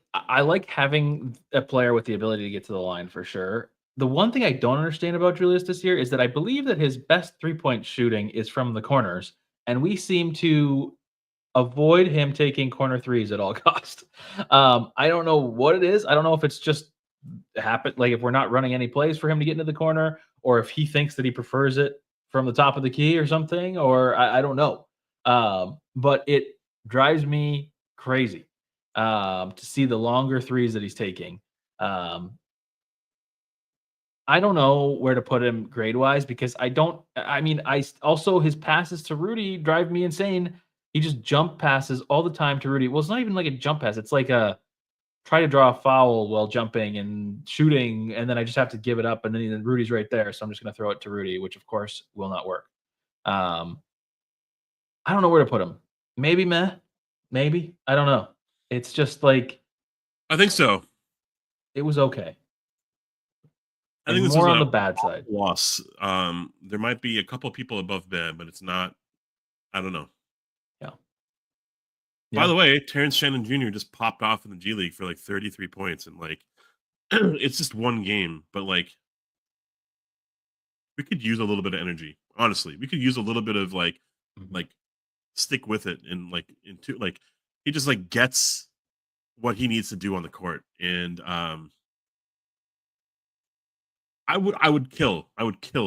Speaker 5: having a player with the ability to get to the line for sure. The one thing I don't understand about Julius this year is that I believe that his best 3-point shooting is from the corners, and we seem to avoid him taking corner threes at all cost. I don't know what it is. I don't know if it's just like if we're not running any plays for him to get into the corner, or if he thinks that he prefers it from the top of the key or something, or I don't know. But it drives me crazy to see the longer threes that he's taking. I don't know where to put him grade wise because also his passes to Rudy drive me insane. He just jump passes all the time to Rudy. Well, it's not even like a jump pass. It's like a try to draw a foul while jumping and shooting, and then I just have to give it up, and then Rudy's right there, so I'm just going to throw it to Rudy, which of course will not work. I don't know where to put him. Maybe meh, maybe I don't know. It's just like
Speaker 1: I think so.
Speaker 5: it was okay.
Speaker 1: I think this
Speaker 5: more
Speaker 1: was
Speaker 5: on the bad side.
Speaker 1: Loss. There might be a couple people above bad, but it's not. I don't know.
Speaker 5: Yeah.
Speaker 1: By the way, Terrence Shannon Jr. just popped off in the G League for like 33 points, and like it's just one game, but like we could use a little bit of energy. Honestly, we could use a little bit of like stick with it and like into like he just like gets what he needs to do on the court, and I would kill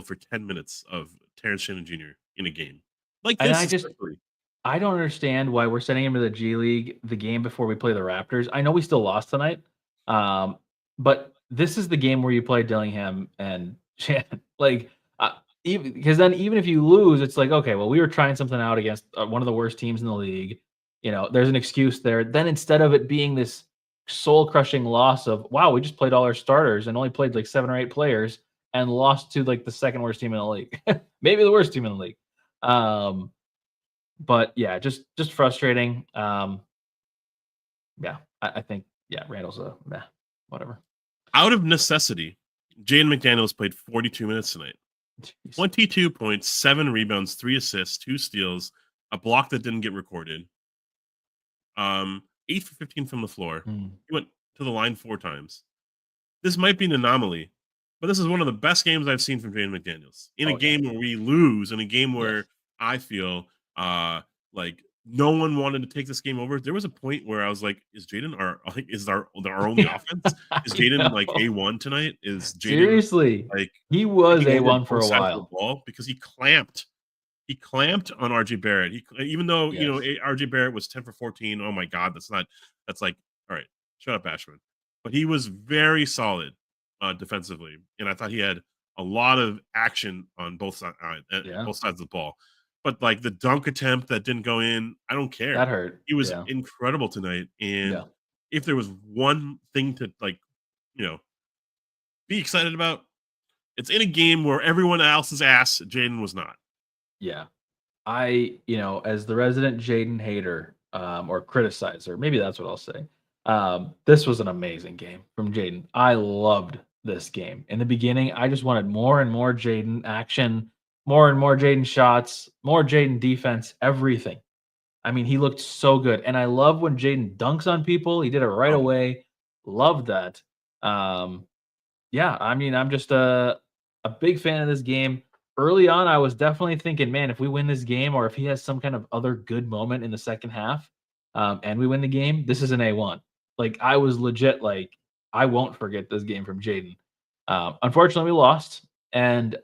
Speaker 1: for 10 minutes of Terrence Shannon Jr. in a game like this.
Speaker 5: I don't understand why we're sending him to the G League the game before we play the Raptors. I know we still lost tonight, but this is the game where you play Dillingham and like even because then even if you lose, it's like okay, well we were trying something out against one of the worst teams in the league. There's an excuse there. Then instead of it being this soul crushing loss of wow, we just played all our starters and only played like 7 or 8 players and lost to like the second worst team in the league, maybe the worst team in the league. But yeah, just frustrating. Yeah, I think Randall's a meh, whatever.
Speaker 1: Out of necessity, Jaden McDaniels played 42 minutes tonight.
Speaker 5: Jeez.
Speaker 1: 22 points, 7 rebounds, 3 assists, 2 steals, a block that didn't get recorded. 8 for 15 from the floor. He went to the line 4 times. This might be an anomaly, but this is one of the best games I've seen from Jaden McDaniels. In a game where we lose, in a game where I feel like no one wanted to take this game over. There was a point where I was like, "Is Jaden our only offense? Is Jaden like A1 tonight? Is Jaden
Speaker 5: Seriously
Speaker 1: like
Speaker 5: he was
Speaker 1: taking over
Speaker 5: A1 for a
Speaker 1: both sides of
Speaker 5: while
Speaker 1: the ball because he clamped on RJ Barrett. Even though RJ Barrett was 10 for 14. Oh my God, that's like all right. Shut up, Ashman. But he was very solid defensively, and I thought he had a lot of action on both sides of the ball. But like the dunk attempt that didn't go in, I don't care.
Speaker 5: that hurt.
Speaker 1: He was incredible tonight, and if there was one thing to be excited about, it's in a game where everyone else's ass, Jaden was not.
Speaker 5: Yeah. As the resident Jaden hater, or criticizer, maybe that's what I'll say. This was an amazing game from Jaden. I loved this game. In the beginning, I just wanted more and more Jaden action, more and more Jaden shots, more Jaden defense, everything. I mean, he looked so good. And I love when Jaden dunks on people. He did it right away. Loved that. I mean, I'm just a big fan of this game. Early on, I was definitely thinking, man, if we win this game or if he has some kind of other good moment in the second half, and we win the game, this is an A1. Like, I was legit like, I won't forget this game from Jaden. Unfortunately, we lost. And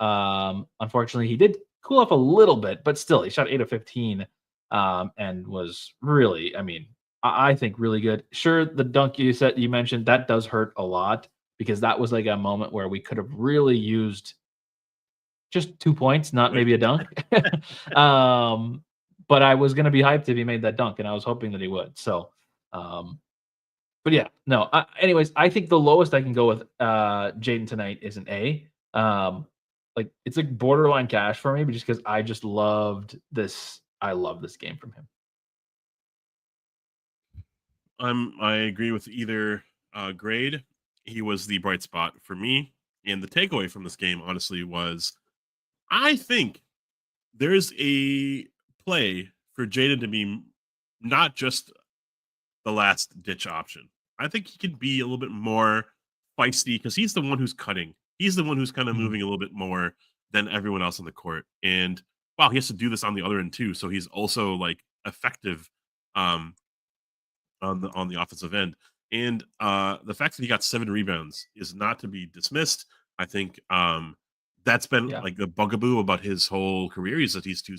Speaker 5: unfortunately, he did cool off a little bit, but still, he shot 8 of 15 and was really, I mean, I think really good. Sure, the dunk you mentioned, that does hurt a lot because that was like a moment where we could have really used just 2 points, not maybe a dunk. But I was going to be hyped if he made that dunk, and I was hoping that he would. So, but yeah, no. Anyways, I think the lowest I can go with Jaden tonight is an A. Like it's like borderline cash for me, but just because I just loved this. I love this game from him.
Speaker 1: I agree with either grade. He was the bright spot for me, and the takeaway from this game, honestly, was I think there's a play for Jaden to be not just the last ditch option. I think he can be a little bit more feisty because he's the one who's cutting. He's the one who's kind of moving a little bit more than everyone else on the court. And wow, he has to do this on the other end too. So he's also like effective on the offensive end. And the fact that he got 7 rebounds is not to be dismissed. I think that's been like the bugaboo about his whole career is that he's too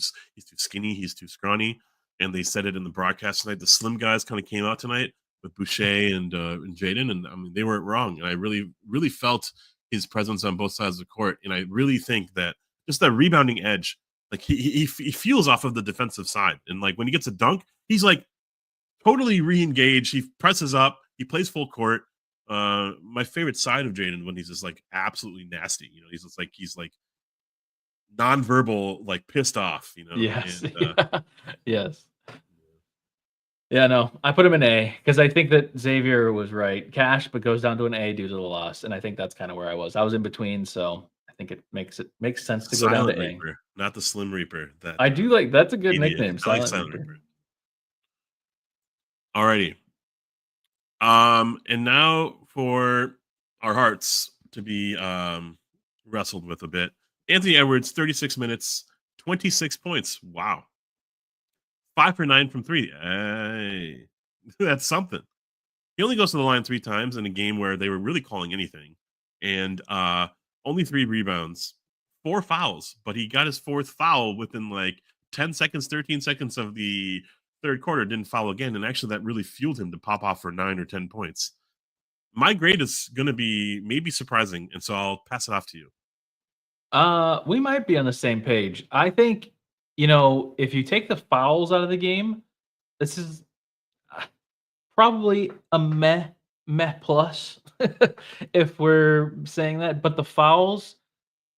Speaker 1: skinny, he's too scrawny. And they said it in the broadcast tonight. The slim guys kind of came out tonight with Boucher and Jaden, and I mean they weren't wrong. And I really, really felt his presence on both sides of the court. And I really think that just that rebounding edge, like he feels off of the defensive side. And like when he gets a dunk, he's like totally re-engaged. He presses up, he plays full court. My favorite side of Jaden when he's just like absolutely nasty. He's just like he's like nonverbal, like pissed off.
Speaker 5: Yes.
Speaker 1: And,
Speaker 5: yes. Yeah, no, I put him in A because I think that Xavier was right. Cash, but goes down to an A due to the loss, and I think that's kind of where I was. I was in between, so I think it makes sense to go down to
Speaker 1: Reaper,
Speaker 5: A.
Speaker 1: not the Slim Reaper. That
Speaker 5: I do like that's a good
Speaker 1: idiot.
Speaker 5: nickname.
Speaker 1: I like
Speaker 5: Silent
Speaker 1: Silent
Speaker 5: Reaper.
Speaker 1: Reaper. Alrighty. And now for our hearts to be wrestled with a bit. Anthony Edwards, 36 minutes, 26 points. Wow. 5 for 9 from 3. Hey, that's something. He only goes to the line 3 times in a game where they were really calling anything. And only 3 rebounds, 4 fouls. But he got his 4th foul within like 10 seconds, 13 seconds of the third quarter, didn't foul again. And actually, that really fueled him to pop off for 9 or 10 points. My grade is going to be maybe surprising. And so I'll pass it off to you.
Speaker 5: We might be on the same page. I think, if you take the fouls out of the game, this is probably a meh plus if we're saying that. But the fouls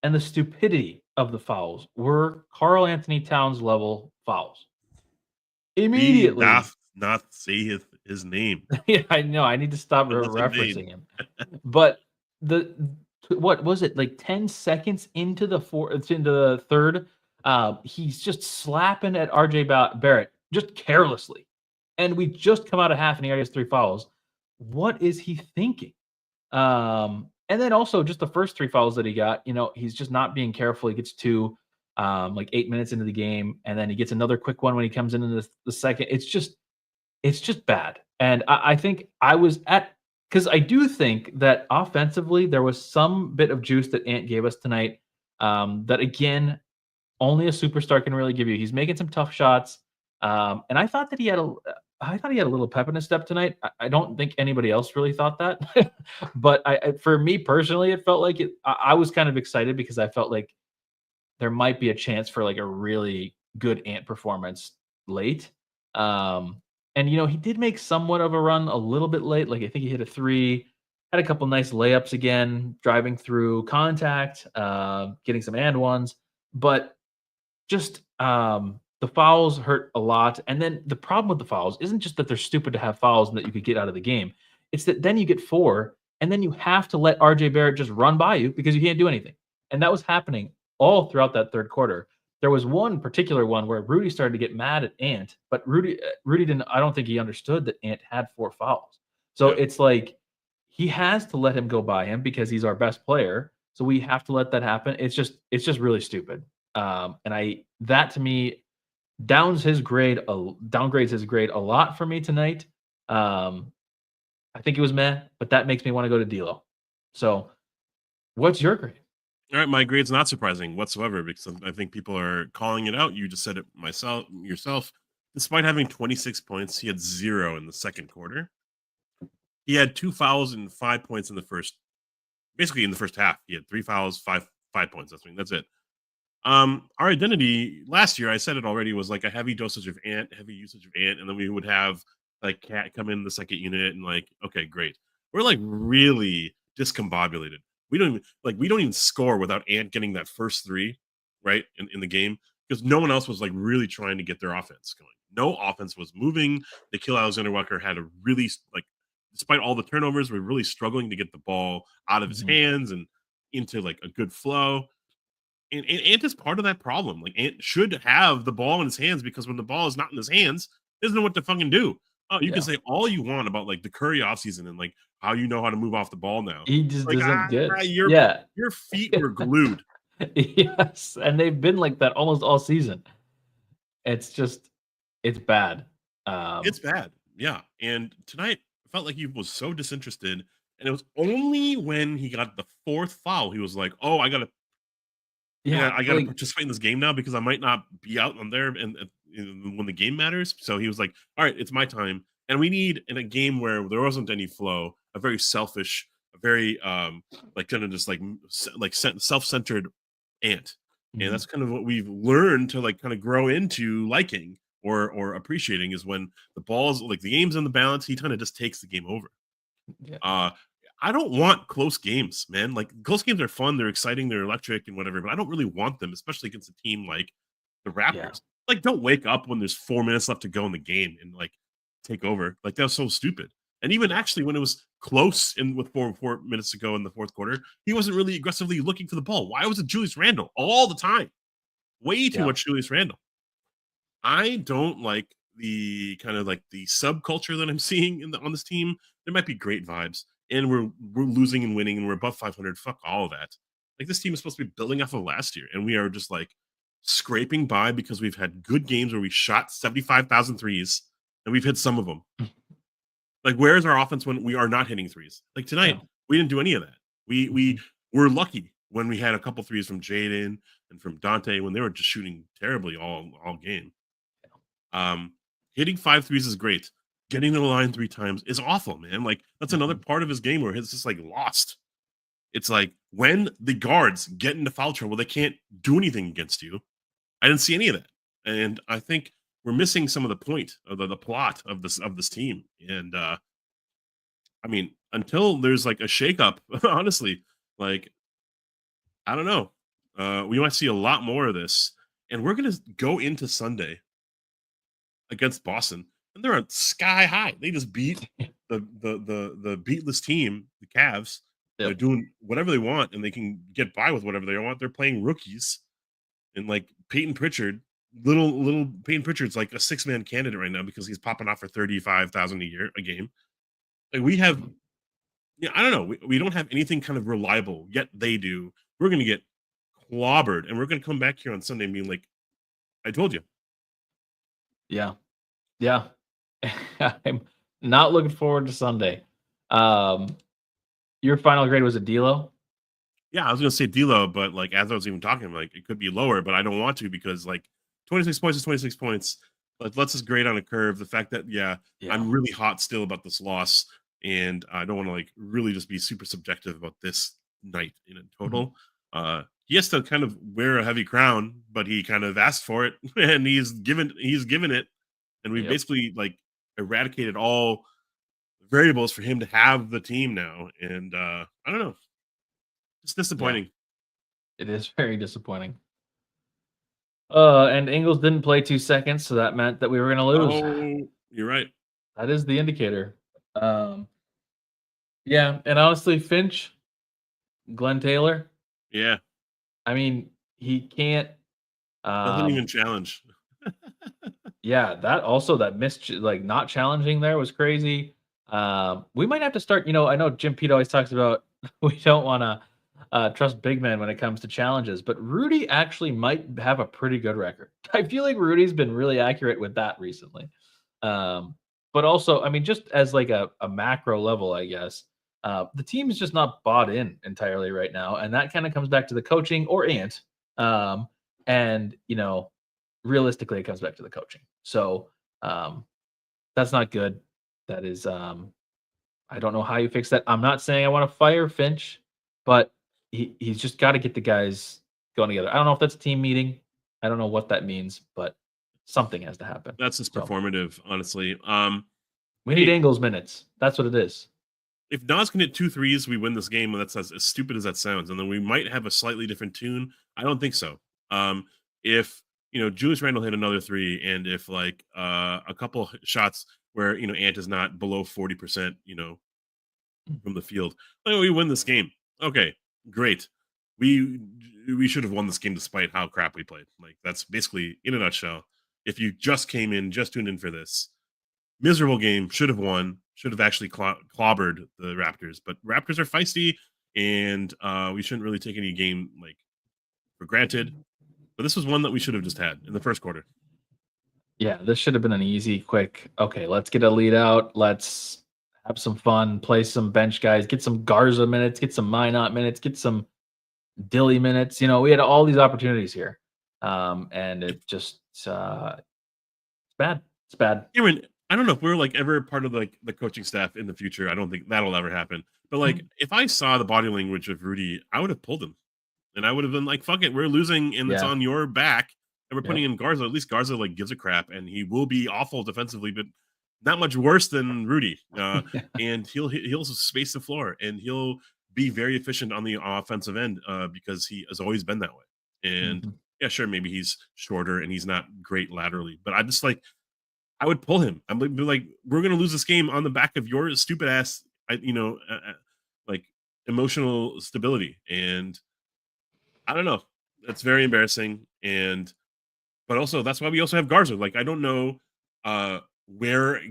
Speaker 5: and the stupidity of the fouls were Karl Anthony Towns level fouls. Immediately.
Speaker 1: Not say his name.
Speaker 5: Yeah, I know. I need to stop referencing him. But what was it, like 10 seconds into the third? He's just slapping at RJ Barrett just carelessly, and we just come out of half, and he already has 3 fouls. What is he thinking? And then also just the first 3 fouls that he got. He's just not being careful. He gets 2, like 8 minutes into the game, and then he gets another quick one when he comes into the second. It's just bad. And I think because I do think that offensively there was some bit of juice that Ant gave us tonight. That again, only a superstar can really give you. He's making some tough shots, and I thought he had a little pep in his step tonight. I don't think anybody else really thought that, but for me personally, it felt like it. I was kind of excited because I felt like there might be a chance for like a really good Ant performance late. And he did make somewhat of a run a little bit late. Like I think he hit a 3, had a couple nice layups again, driving through contact, getting some and ones, but just the fouls hurt a lot. And then the problem with the fouls isn't just that they're stupid to have fouls and that you could get out of the game. It's that then you get 4, and then you have to let RJ Barrett just run by you because you can't do anything. And that was happening all throughout that third quarter. There was one particular one where Rudy started to get mad at Ant, but Rudy didn't. I don't think he understood that Ant had 4 fouls. So It's like he has to let him go by him because he's our best player. So we have to let that happen. It's just really stupid. And that to me downgrades his grade a lot for me tonight. I think it was meh, but that makes me want to go to D'Lo. So, what's your grade?
Speaker 1: All right, my grade's not surprising whatsoever because I think people are calling it out. You just said it yourself. Despite having 26 points, he had 0 in the second quarter. He had 2 fouls and 5 points in the first half. He had 3 fouls, 5 points. That's it. Our identity last year, I said it already, was like a heavy dosage of Ant, heavy usage of Ant, and then we would have like Cat come in the second unit and like, okay, great. We're like really discombobulated. We don't even score without Ant getting that first 3, right, in the game, because no one else was like really trying to get their offense going. No offense was moving. Nickeil Alexander-Walker had a really, like, despite all the turnovers, we're really struggling to get the ball out of his hands and into like a good flow. And Ant is part of that problem. Like Ant should have the ball in his hands because when the ball is not in his hands, he doesn't know what to fucking do. Oh, you can say all you want about like the Curry offseason and like how you know how to move off the ball now.
Speaker 5: He just
Speaker 1: like,
Speaker 5: doesn't get.
Speaker 1: Your feet were glued.
Speaker 5: Yes, and they've been like that almost all season. It's bad.
Speaker 1: It's bad. Yeah. And tonight I felt like he was so disinterested. And it was only when he got the 4th foul, he was like, oh, I gotta participate in this game now because I might not be out on there and when the game matters. So he was like, all right, it's my time. And we need, in a game where there wasn't any flow, a very selfish, a very like kind of just like self-centered Ant. And that's kind of what we've learned to like kind of grow into liking or appreciating, is when the ball's like the game's in the balance, he kind of just takes the game over. I don't want close games, man. Like, close games are fun, they're exciting, they're electric and whatever, but I don't really want them, especially against a team like the Raptors. Yeah. Like, don't wake up when there's 4 minutes left to go in the game and like take over. Like, that was so stupid. And even actually when it was close with 4 minutes to go in the fourth quarter, he wasn't really aggressively looking for the ball. Why was it Julius Randle all the time? Way too much Julius Randle. I don't like the kind of like the subculture that I'm seeing on this team. There might be great vibes, and we're losing and winning, and we're above 500. Fuck all of that. Like, this team is supposed to be building off of last year, and we are just like scraping by because we've had good games where we shot 75,000 threes, and we've hit some of them. Like, where is our offense when we are not hitting threes? Like tonight, we didn't do any of that. We're lucky when we had a couple threes from Jaden and from Dante when they were just shooting terribly all game. Hitting 5 threes is great. Getting to the line 3 times is awful, man. Like that's another part of his game where it's just like lost. It's like when the guards get into foul trouble, they can't do anything against you. I didn't see any of that, and I think we're missing some of the point of the plot of this team. And I mean, until there's like a shakeup, honestly, like I don't know. We might see a lot more of this, and we're gonna go into Sunday against Boston, and they're on sky high. They just beat the beatless team, the Cavs. They're doing whatever they want, and they can get by with whatever they want. They're playing rookies, and like Peyton Pritchard, little Peyton Pritchard's like a 6-man candidate right now because he's popping off for 35,000 a game. Like we have, yeah, I don't know. We don't have anything kind of reliable yet. They do. We're gonna get clobbered, and we're gonna come back here on Sunday and being like, "I told you."
Speaker 5: Yeah. Yeah. I'm not looking forward to Sunday. Your final grade was a D-Lo?
Speaker 1: Yeah, I was gonna say D'Lo, but like as I was even talking, like it could be lower, but I don't want to because like 26 points is 26 points. Like let's just grade on a curve. The fact that I'm really hot still about this loss, and I don't want to like really just be super subjective about this night in a total. He has to kind of wear a heavy crown, but he kind of asked for it, and he's given it, and we've basically like eradicated all variables for him to have the team now. And I don't know. It's disappointing.
Speaker 5: It is very disappointing. And Ingles didn't play 2 seconds, so that meant that we were going to lose.
Speaker 1: Oh, you're right.
Speaker 5: That is the indicator. Yeah, and honestly, Finch, Glenn Taylor.
Speaker 1: Yeah,
Speaker 5: I mean, he can't.
Speaker 1: doesn't even challenge.
Speaker 5: Yeah, that missed like not challenging there was crazy. We might have to start. I know Jim Pete always talks about we don't want to trust big men when it comes to challenges, but Rudy actually might have a pretty good record. I feel like Rudy's been really accurate with that recently. But also, I mean, just as like a macro level, I guess the team is just not bought in entirely right now, and that kind of comes back to the coaching or Ant. And realistically, it comes back to the coaching. So that's not good. That is, I don't know how you fix that. I'm not saying I want to fire Finch, but he's just got to get the guys going together. I don't know if that's a team meeting. I don't know what that means, but something has to happen.
Speaker 1: That's just performative, honestly.
Speaker 5: We need Ingles minutes. That's what it is.
Speaker 1: If Naz can hit 2 threes, we win this game. That's as stupid as that sounds. And then we might have a slightly different tune. I don't think so. If Julius Randle hit another 3, and if like a couple shots where Ant is not below 40%, from the field, we win this game. Okay, great. We should have won this game despite how crap we played. Like that's basically in a nutshell. If you just tuned in for this, miserable game, should have won, should have actually clobbered the Raptors. But Raptors are feisty, and we shouldn't really take any game like for granted. But this was one that we should have just had in the first quarter.
Speaker 5: Yeah, this should have been an easy, quick, okay, let's get a lead out. Let's have some fun, play some bench guys, get some Garza minutes, get some Minot minutes, get some Dilly minutes. We had all these opportunities here. And it just, it's bad. It's bad.
Speaker 1: Aaron, I don't know if we're like ever part of like the coaching staff in the future. I don't think that'll ever happen. But like, if I saw the body language of Rudy, I would have pulled him. And I would have been like, fuck it, we're losing and it's on your back. And we're putting in Garza. At least Garza like gives a crap, and he will be awful defensively, but not much worse than Rudy. And he'll space the floor, and he'll be very efficient on the offensive end because he has always been that way. And yeah, sure, maybe he's shorter and he's not great laterally, but I just like I would pull him. I'm like, we're gonna lose this game on the back of your stupid ass, like emotional stability. And I don't know. That's very embarrassing. But also that's why we also have Garza. Like I don't know where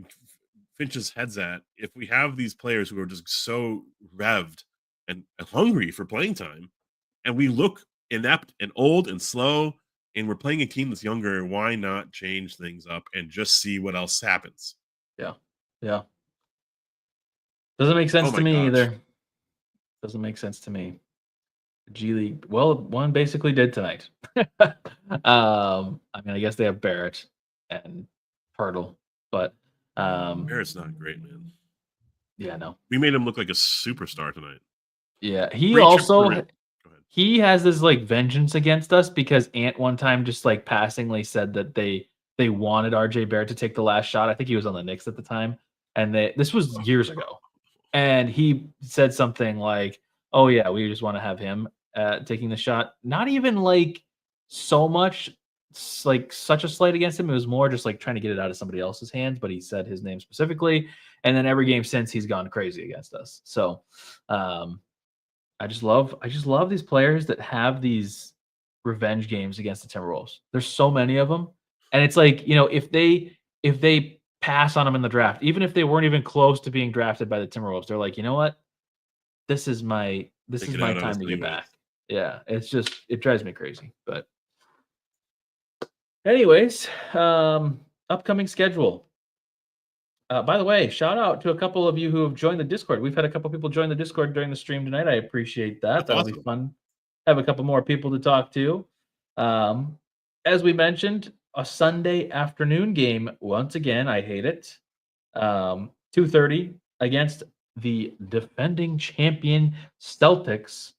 Speaker 1: Finch's head's at if we have these players who are just so revved and hungry for playing time, and we look inept and old and slow, and we're playing a team that's younger. Why not change things up and just see what else happens?
Speaker 5: Yeah. Doesn't make sense to me either. Doesn't make sense to me. G League. Well, one basically did tonight. I mean, I guess they have Barrett and Pirtle, but
Speaker 1: Barrett's not great, man.
Speaker 5: yeah, no.
Speaker 1: We made him look like a superstar tonight.
Speaker 5: Yeah, he
Speaker 1: Great trip
Speaker 5: also
Speaker 1: tournament. Go ahead.
Speaker 5: he has this like vengeance against us because Ant one time just like passingly said that they wanted RJ Barrett to take the last shot. I think he was on the Knicks at the time, and this was years ago. And he said something like, "Oh yeah, we just want to have him taking the shot." Not even like so much like such a slight against him. It was more just like trying to get it out of somebody else's hands. But he said his name specifically, and then every game since he's gone crazy against us. So I just love these players that have these revenge games against the Timberwolves. There's so many of them, and it's like if they pass on them in the draft, even if they weren't even close to being drafted by the Timberwolves, they're like, you know what, this is my time to get back. Yeah, it drives me crazy. But anyways, upcoming schedule. By the way, shout out to a couple of you who have joined the Discord. We've had a couple people join the Discord during the stream tonight. I appreciate that. That'll be fun. Have a couple more people to talk to. As we mentioned, a Sunday afternoon game. Once again, I hate it. 2:30 against the defending champion Celtics.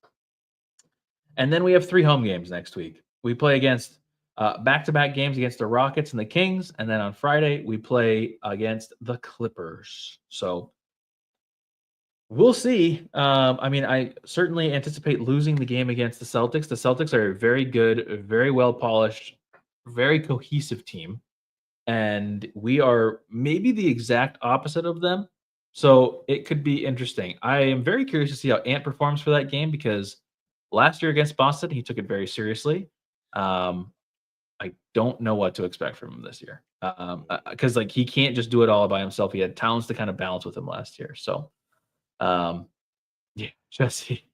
Speaker 5: And then we have 3 home games next week. We play against back-to-back games against the Rockets and the Kings, and then on Friday we play against the Clippers. So we'll see. I mean, I certainly anticipate losing the game against the Celtics. The Celtics are a very good, very well-polished, very cohesive team, and we are maybe the exact opposite of them. So it could be interesting. I am very curious to see how Ant performs for that game because last year against Boston, he took it very seriously. I don't know what to expect from him this year because like he can't just do it all by himself. He had Towns to kind of balance with him last year. So, yeah, Jesse,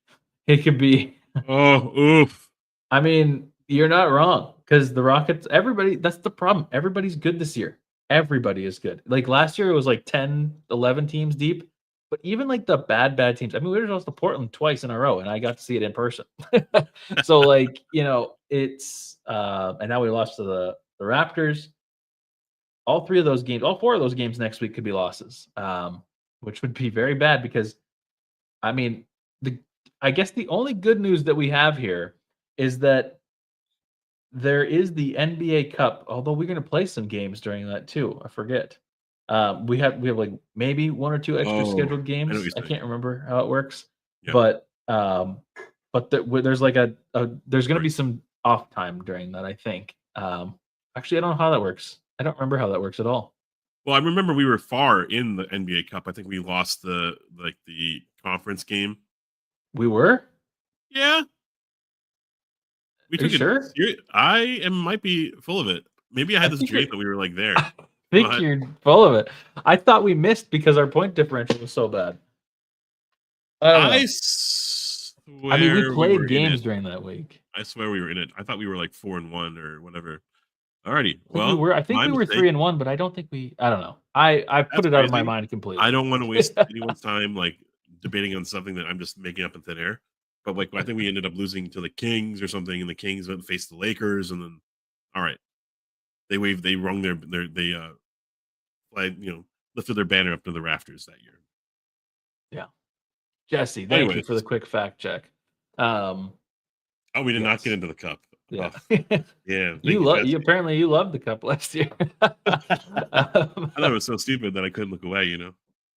Speaker 5: it could be.
Speaker 1: Oh, oof.
Speaker 5: I mean, you're not wrong because the Rockets, everybody, that's the problem. Everybody's good this year. Everybody is good. Like last year, it was like 10, 11 teams deep. But even like the bad teams, I mean, we were lost to Portland twice in a row, and I got to see it in person. So, like, it's and now we lost to the Raptors. All 4 of those games next week could be losses, which would be very bad because, I mean, I guess the only good news that we have here is that there is the NBA Cup, although we're going to play some games during that too. I forget. We have like maybe 1 or 2 extra scheduled games. I can't remember how it works, but there's like there's going to be some off time during that. I think. Actually, I don't know how that works. I don't remember how that works at all.
Speaker 1: Well, I remember we were far in the NBA Cup. I think we lost the conference game.
Speaker 5: We were.
Speaker 1: Yeah. We took
Speaker 5: it. Sure?
Speaker 1: I might be full of it.Maybe I had this dream that we were like there.
Speaker 5: I think you're full of it. I thought we missed because our point differential was so bad. I mean, we played games during that week.
Speaker 1: I swear we were in it. I thought we were like 4-1 or whatever. Alrighty.
Speaker 5: I think we were 3-1, but I don't think I don't know. I put it out of my mind completely.
Speaker 1: I don't want to waste anyone's time like debating on something that I'm just making up in thin air. But like I think we ended up losing to the Kings or something, and the Kings went and faced the Lakers, and then all right. They rung their lifted their banner up to the rafters that year.
Speaker 5: Yeah. Jesse, thank you for the quick fact check.
Speaker 1: We did not get into the cup.
Speaker 5: Yeah.
Speaker 1: Yeah.
Speaker 5: You apparently you loved the cup last year.
Speaker 1: I thought it was so stupid that I couldn't look away,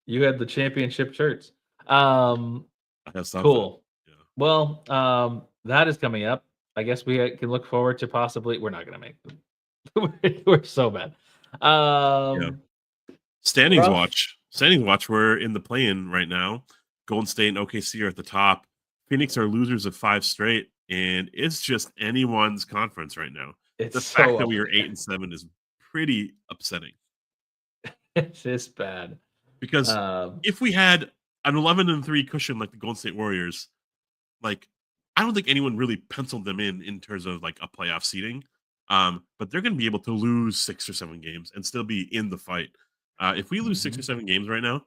Speaker 5: You had the championship shirts.
Speaker 1: Cool.
Speaker 5: Yeah. Well, that is coming up. I guess we can look forward to possibly we're not gonna make them. We're so bad.
Speaker 1: Standings watch. We're in the play-in right now. Golden State and OKC are at the top. Phoenix are losers of 5 straight, and it's just anyone's conference right now. The fact that we are 8-7 is pretty upsetting.
Speaker 5: It's just bad
Speaker 1: because if we had an 11-3 cushion like the Golden State Warriors, like I don't think anyone really penciled them in terms of like a playoff seeding. But they're going to be able to lose 6 or 7 games and still be in the fight. If we lose 6 or 7 games right now,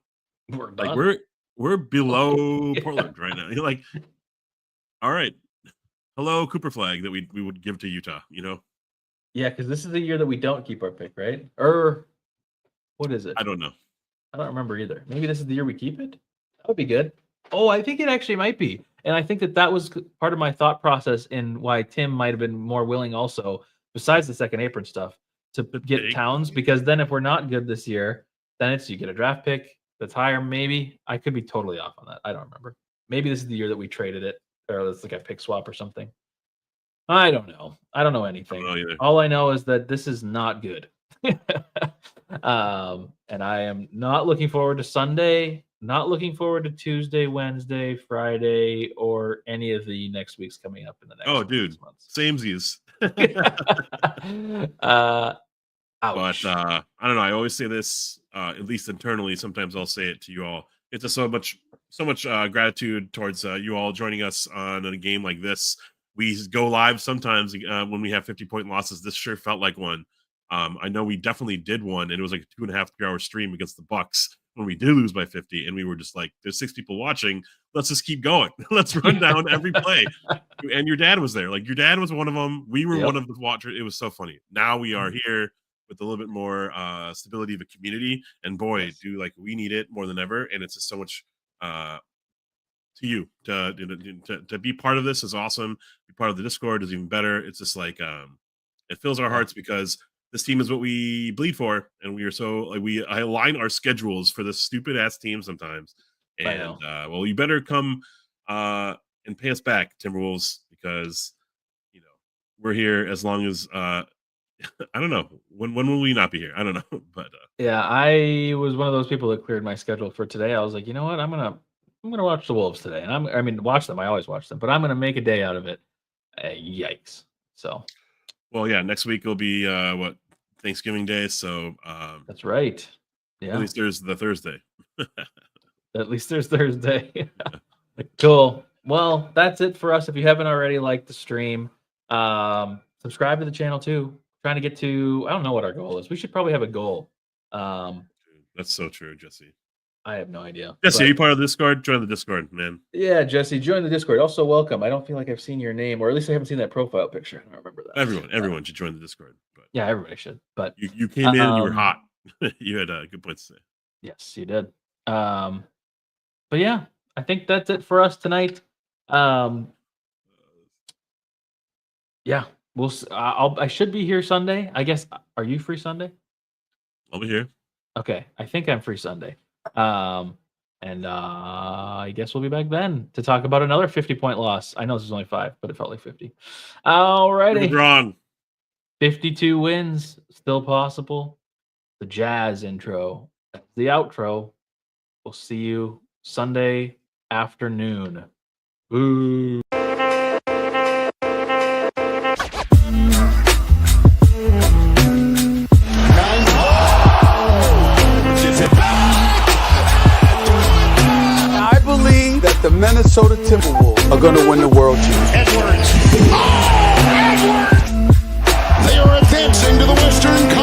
Speaker 5: we're done.
Speaker 1: We're below Portland right now. You're like, all right, hello Cooper flag that we would give to Utah.
Speaker 5: Yeah, because this is the year that we don't keep our pick, right? Or what is it?
Speaker 1: I don't know.
Speaker 5: I don't remember either. Maybe this is the year we keep it. That would be good. Oh, I think it actually might be. And I think that was part of my thought process in why Tim might have been more willing also, besides the second apron stuff, to get Towns. Because then if we're not good this year, then you get a draft pick that's higher. Maybe I could be totally off on that. I don't remember. Maybe this is the year that we traded it, or it's like a pick swap or something. I don't know. I don't know anything. All I know is that this is not good. And I am not looking forward to Sunday, not looking forward to Tuesday, Wednesday, Friday, or any of the next weeks coming up in the next months.
Speaker 1: Samesies.
Speaker 5: Ouch.
Speaker 1: But I don't know. I always say this, at least internally. Sometimes I'll say it to you all. It's just so much gratitude towards you all joining us on a game like this. We go live sometimes when we have 50-point losses. This sure felt like one. I know we definitely did one, and it was like a 2.5 3-hour stream against the Bucks when we did lose by 50, and we were just like, "There's 6 people watching. Let's just keep going. Let's run down every play." And your dad was there. Like your dad was one of them. We were one of the watchers. It was so funny. Now we are here with a little bit more stability of a community, and boy, we need it more than ever. And it's just so much. To you to be part of this is awesome. Be part of the Discord is even better. It's just like it fills our hearts because this team is what we bleed for, and we are so I align our schedules for this stupid ass team sometimes. And well, you better come and pay us back, Timberwolves, because we're here as long as I don't know when will we not be here? I don't know, but
Speaker 5: yeah, I was one of those people that cleared my schedule for today. I was like, you know what, I'm gonna watch the Wolves today, and watch them. I always watch them, but I'm gonna make a day out of it. Yikes! So,
Speaker 1: well, yeah, next week will be Thanksgiving Day. So
Speaker 5: that's right. Yeah,
Speaker 1: at least there's the Thursday.
Speaker 5: At least there's Thursday. Cool. Well, that's it for us. If you haven't already liked the stream, subscribe to the channel too. Trying to get to, I don't know what our goal is. We should probably have a goal.
Speaker 1: That's so true, Jesse.
Speaker 5: I have no idea.
Speaker 1: Jesse, are you part of the Discord? Join the Discord, man.
Speaker 5: Yeah, Jesse, join the Discord. Also, welcome. I don't feel like I've seen your name, or at least I haven't seen that profile picture. I don't remember that.
Speaker 1: Everyone should join the Discord. But
Speaker 5: yeah, everybody should. But
Speaker 1: you came in, you were hot. You had good points to say.
Speaker 5: Yes, you did. But yeah, I think that's it for us tonight. Yeah, I should be here Sunday. I guess. Are you free Sunday?
Speaker 1: I'll be here.
Speaker 5: Okay, I think I'm free Sunday. And I guess we'll be back then to talk about another 50-point loss. I know this is only 5, but it felt like 50. All righty.
Speaker 1: Wrong.
Speaker 5: 52 wins, still possible. The Jazz intro. That's the outro. We'll see you Sunday afternoon. Boo.
Speaker 2: The Minnesota Timberwolves are going to win the world championship.
Speaker 3: Edwards. They are advancing to the Western Conference.